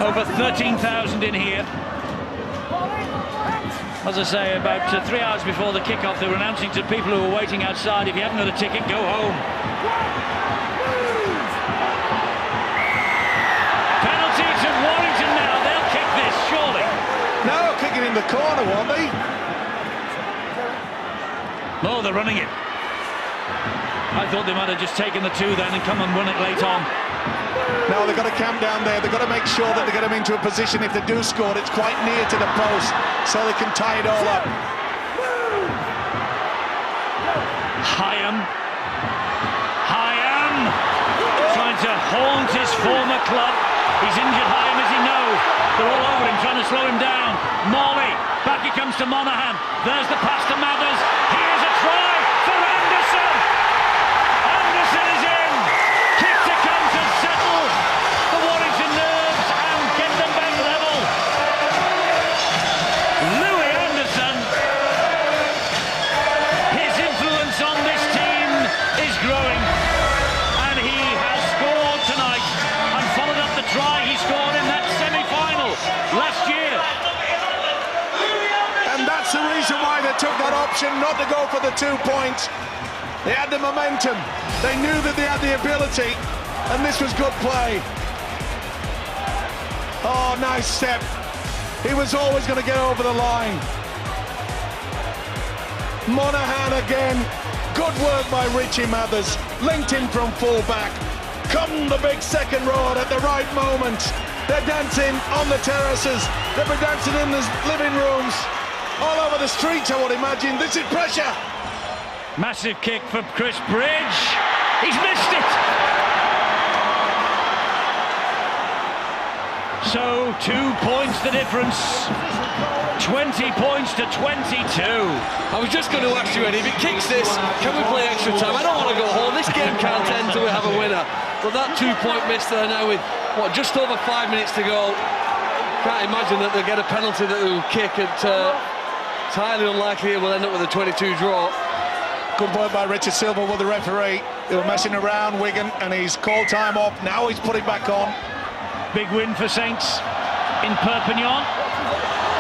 Over 13,000 in here. As I say, about 3 hours before the kick-off, they were announcing to people who were waiting outside, if you haven't got a ticket, go home. Penalty to Warrington now. They'll kick this, surely. No, kicking in the corner, won't they? Oh, they're running it. I thought they might have just taken the two then and come and run it late on. No, they've got to camp down there. They've got to make sure that they get them into a position, if they do score, it's quite near to the post, so they can tie it all up. Hyam trying to haunt his former club. He's injured, Hyam, as he knows. They're all over him, trying to slow him down. Morley, back he comes to Monaghan. There's the pass to Mathers. Here's a try for Anderson. Anderson is in. Kick to come to settle the Warrington nerves and get them back level. Louis Anderson. His influence on this team is growing. And he has scored tonight and followed up the try he scored in that semi-final last year. And that's the reason why they took that option not to go for the 2 points. They had the momentum. They knew that they had the ability, and this was good play. Oh, nice step. He was always going to get over the line. Monaghan again. Good work by Richie Mathers. Linked in from full-back. Come the big second row at the right moment. They're dancing on the terraces. They'll be dancing in the living rooms. All over the streets, I would imagine. This is pressure. Massive kick for Chris Bridge. He's missed it. So 2 points the difference. 20 points to 22. I was just going to ask you, Eddie, if it kicks this, can we play extra time? I don't want to go home. This game can't end till we have a winner. But that 2 point miss there now with, what, just over 5 minutes to go. Can't imagine that they'll get a penalty that they'll kick. It's highly unlikely it will end up with a 22 draw. Good work by Richard Silver with the referee. They were messing around, Wigan, and he's called time off. Now he's put it back on. Big win for Saints in Perpignan.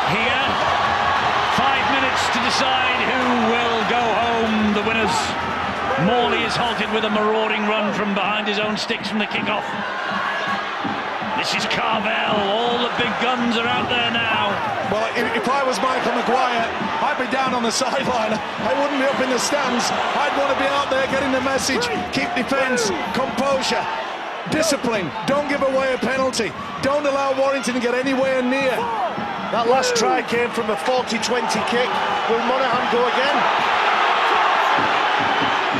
Here, 5 minutes to decide who will go home. The winners. Morley is halted with a marauding run from behind his own sticks from the kick-off. This is Carvel. All the big guns are out there now. Well, if I was Michael Maguire, I'd be down on the sideline. I wouldn't be up in the stands. I'd want to be out there getting the message. Keep defence, composure, discipline. Don't give away a penalty. Don't allow Warrington to get anywhere near. That last try came from a 40-20 kick. Will Monaghan go again?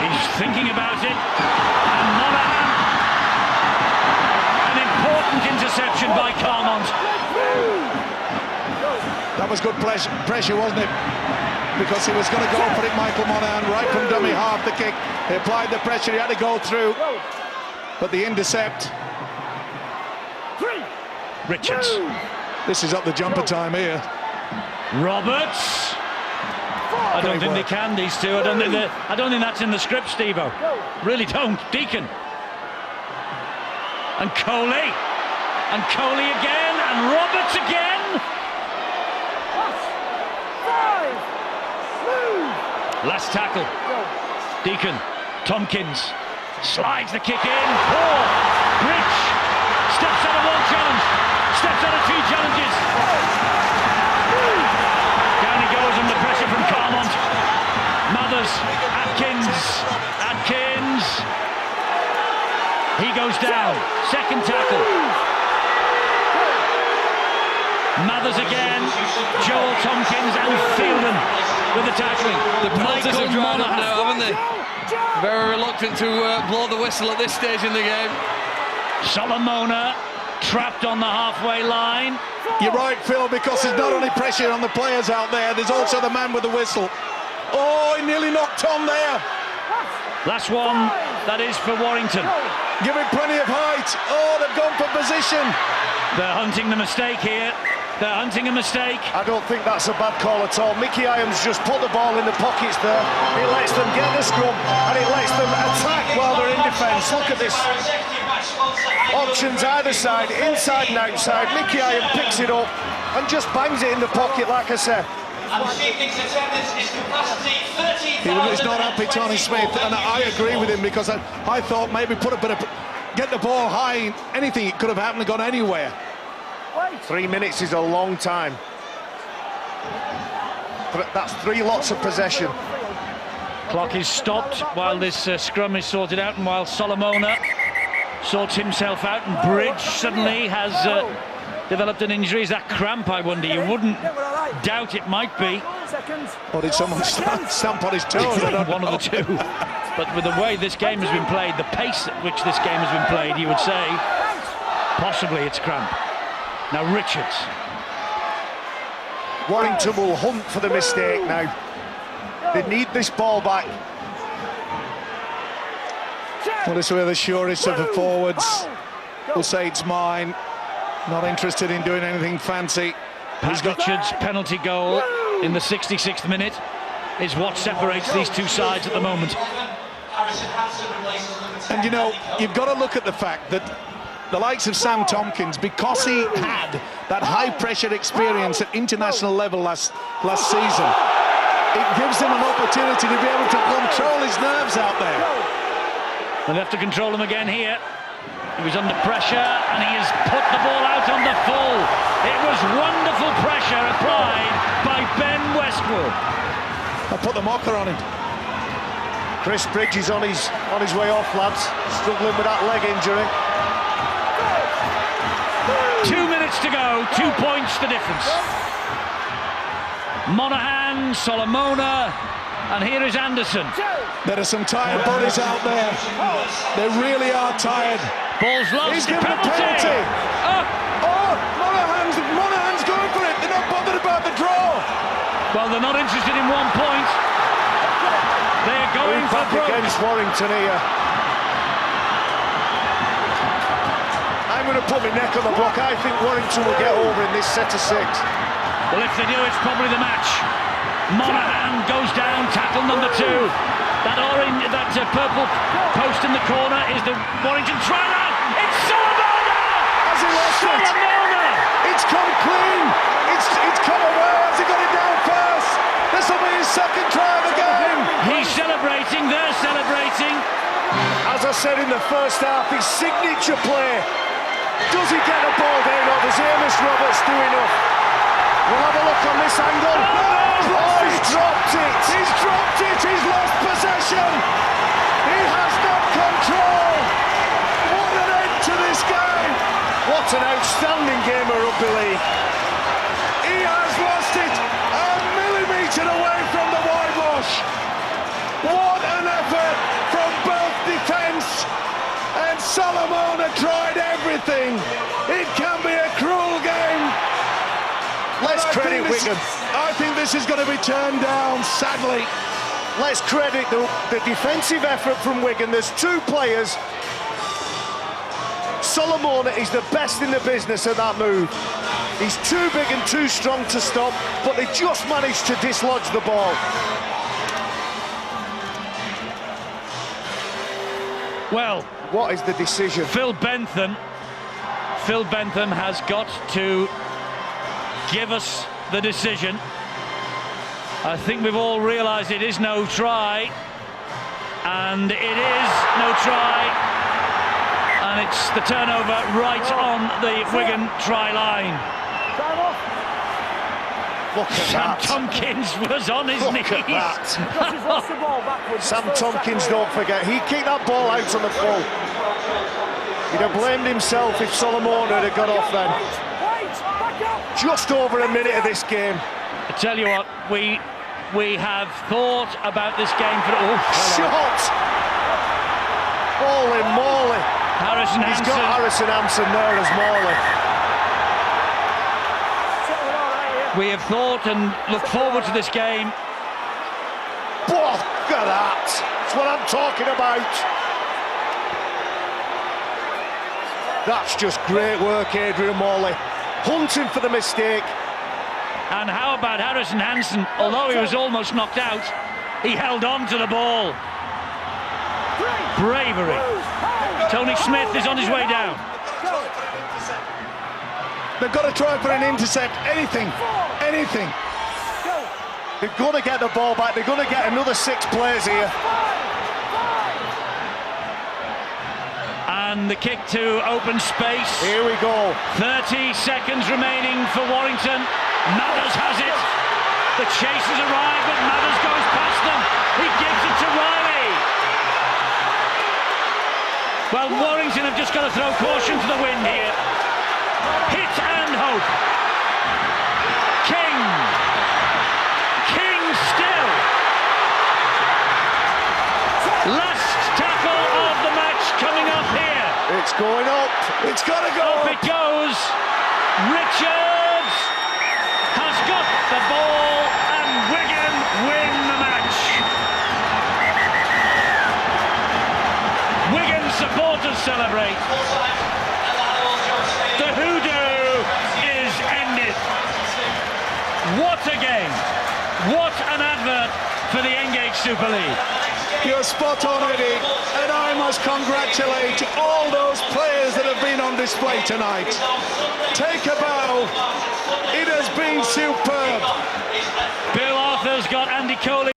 He's thinking about it. And Monaghan. An important interception by Carmont. That was good pressure, wasn't it? Because he was going to go for it, Michael Monaghan, right from dummy half the kick. He applied the pressure, he had to go through. But the intercept. Richards. This is up the jumper time here. Roberts. I don't think they can, these two. I don't think that's in the script, Steve-O. Really don't. Deacon. And Coley. And Coley again. And Roberts again. Last tackle. Deacon. Tompkins. Slides the kick in. Poor. Bridge. Steps out of one challenge. Steps out of two challenges. Down he goes under pressure from Carmont. Mathers. Atkins. He goes down. Second tackle. Mathers again. Joel Tompkins and Fielden with the tackling. The penalties have dried up Monaghan. now, haven't they? Very reluctant to blow the whistle at this stage in the game. Solomona trapped on the halfway line. You're right, Phil, because there's not only pressure on the players out there, there's also the man with the whistle. Oh, he nearly knocked on there. Last one, that is for Warrington. Give it plenty of height. Oh, they've gone for position. They're hunting the mistake here. They're hunting a mistake. I don't think that's a bad call at all. Mickey Hyams just put the ball in the pockets there. It lets them get the scrum and it lets them attack while they're in defence. Look at this. Options either side, inside and outside. Mickey Iron picks it up and just bangs it in the pocket, like I said. And this evening's attendance is capacity 13,000. He's not happy, Tony Smith, and I agree with him, because I thought maybe put a bit of... Get the ball high, anything, it could have happened and gone anywhere. 3 minutes is a long time. That's 3 lots of possession. Clock is stopped while this scrum is sorted out, and while Solomona sorts himself out, and Bridge suddenly has developed an injury. Is that cramp, I wonder? You wouldn't doubt it might be. Or did someone stamp on his toes? One of the two. But with the way this game has been played, the pace at which this game has been played, you would say possibly it's cramp. Now Richards. Warrington will hunt for the mistake now. They need this ball back. Well, this is where the surest of the forwards will say it's mine. Not interested in doing anything fancy. Pat Richards' penalty goal in the 66th minute is what separates these two sides at the moment. And you know, you've got to look at the fact that the likes of Sam Tompkins, because he had that high-pressure experience at international level last season, it gives him an opportunity to be able to control his nerves out there. They'll have to control him again here. He was under pressure and he has put the ball out on the full. It was wonderful pressure applied by Ben Westwood. I'll put the mocker on him. Chris Bridge is on his way off, lads. Struggling with that leg injury. 2 minutes to go, 2 points the difference. Monaghan, Solomona, and here is Anderson. There are some tired bodies out there. They really are tired. Ball's lost. He's given a penalty. Oh, Monaghan's going for it. They're not bothered about the draw. Well, they're not interested in 1 point. They're going for back broke. against Warrington here. I'm going to put my neck on the block. I think Warrington will get over in this set of 6. Well, if they do, it's probably the match. Monaghan goes down, tackle number 2. That purple post in the corner is the Warrington try line. It's Solomona! Has he lost it? Solomona! It's come clean. It's come away. Has he got it down first? This will be his second try of the game. He's celebrating. They're celebrating. As I said in the first half, his signature play. Does he get the ball down, or does Amos Roberts do enough? We'll have a look on this angle. He's dropped it. He's dropped it. He's lost possession. He has got control. What an end to this game. What an outstanding game of rugby league. He has lost it a millimetre away from the whitewash. What an effort from both defence. And Solomona tried everything. It can be a cruel game. Let's credit Wigan. I think this is going to be turned down, sadly. Let's credit the defensive effort from Wigan. There's 2 players. Solomona is the best in the business at that move. He's too big and too strong to stop, but they just managed to dislodge the ball. Well, what is the decision? Phil Bentham has got to give us the decision. I think we've all realised it is no try, and it is no try, and it's the turnover right on the Wigan try line. Look at Sam that. Tompkins was on his knees. Look at that. Sam Tompkins, don't forget, he kicked that ball out on the full. He'd have blamed himself if Solomona had got off then. Just over a minute of this game. I tell you what, we have thought about this game for... Shot! Holy moly. Harrison He's Hansen. got Harrison Hansen there as Morley. We have thought and looked forward to this game. Look at that! That's what I'm talking about. That's just great work, Adrian Morley. Hunting for the mistake. And how about Harrison Hansen? Although he was almost knocked out, he held on to the ball. bravery. Tony Smith is on his way down. They've got to try for an intercept, anything. They're going to get the ball back. They're going to get another 6 players here. And the kick to open space. Here we go. 30 seconds remaining for Warrington. Mathers has it. The chasers arrive, but Mathers goes past them. He gives it to Riley. Well, Warrington have just got to throw caution to the wind here. Hit and hope. King still. Last tackle of the match coming up here. It's going up. It's got to go. Up it goes. Richards has got the ball and Wigan win the match. Wigan supporters celebrate. The hoodoo is ended. What a game. What an advert for the Engage Super League. You're spot on, Eddie, and I must congratulate all those players that have been on display tonight. Take a bow. It has been superb. Bill Arthur's got Andy Coley.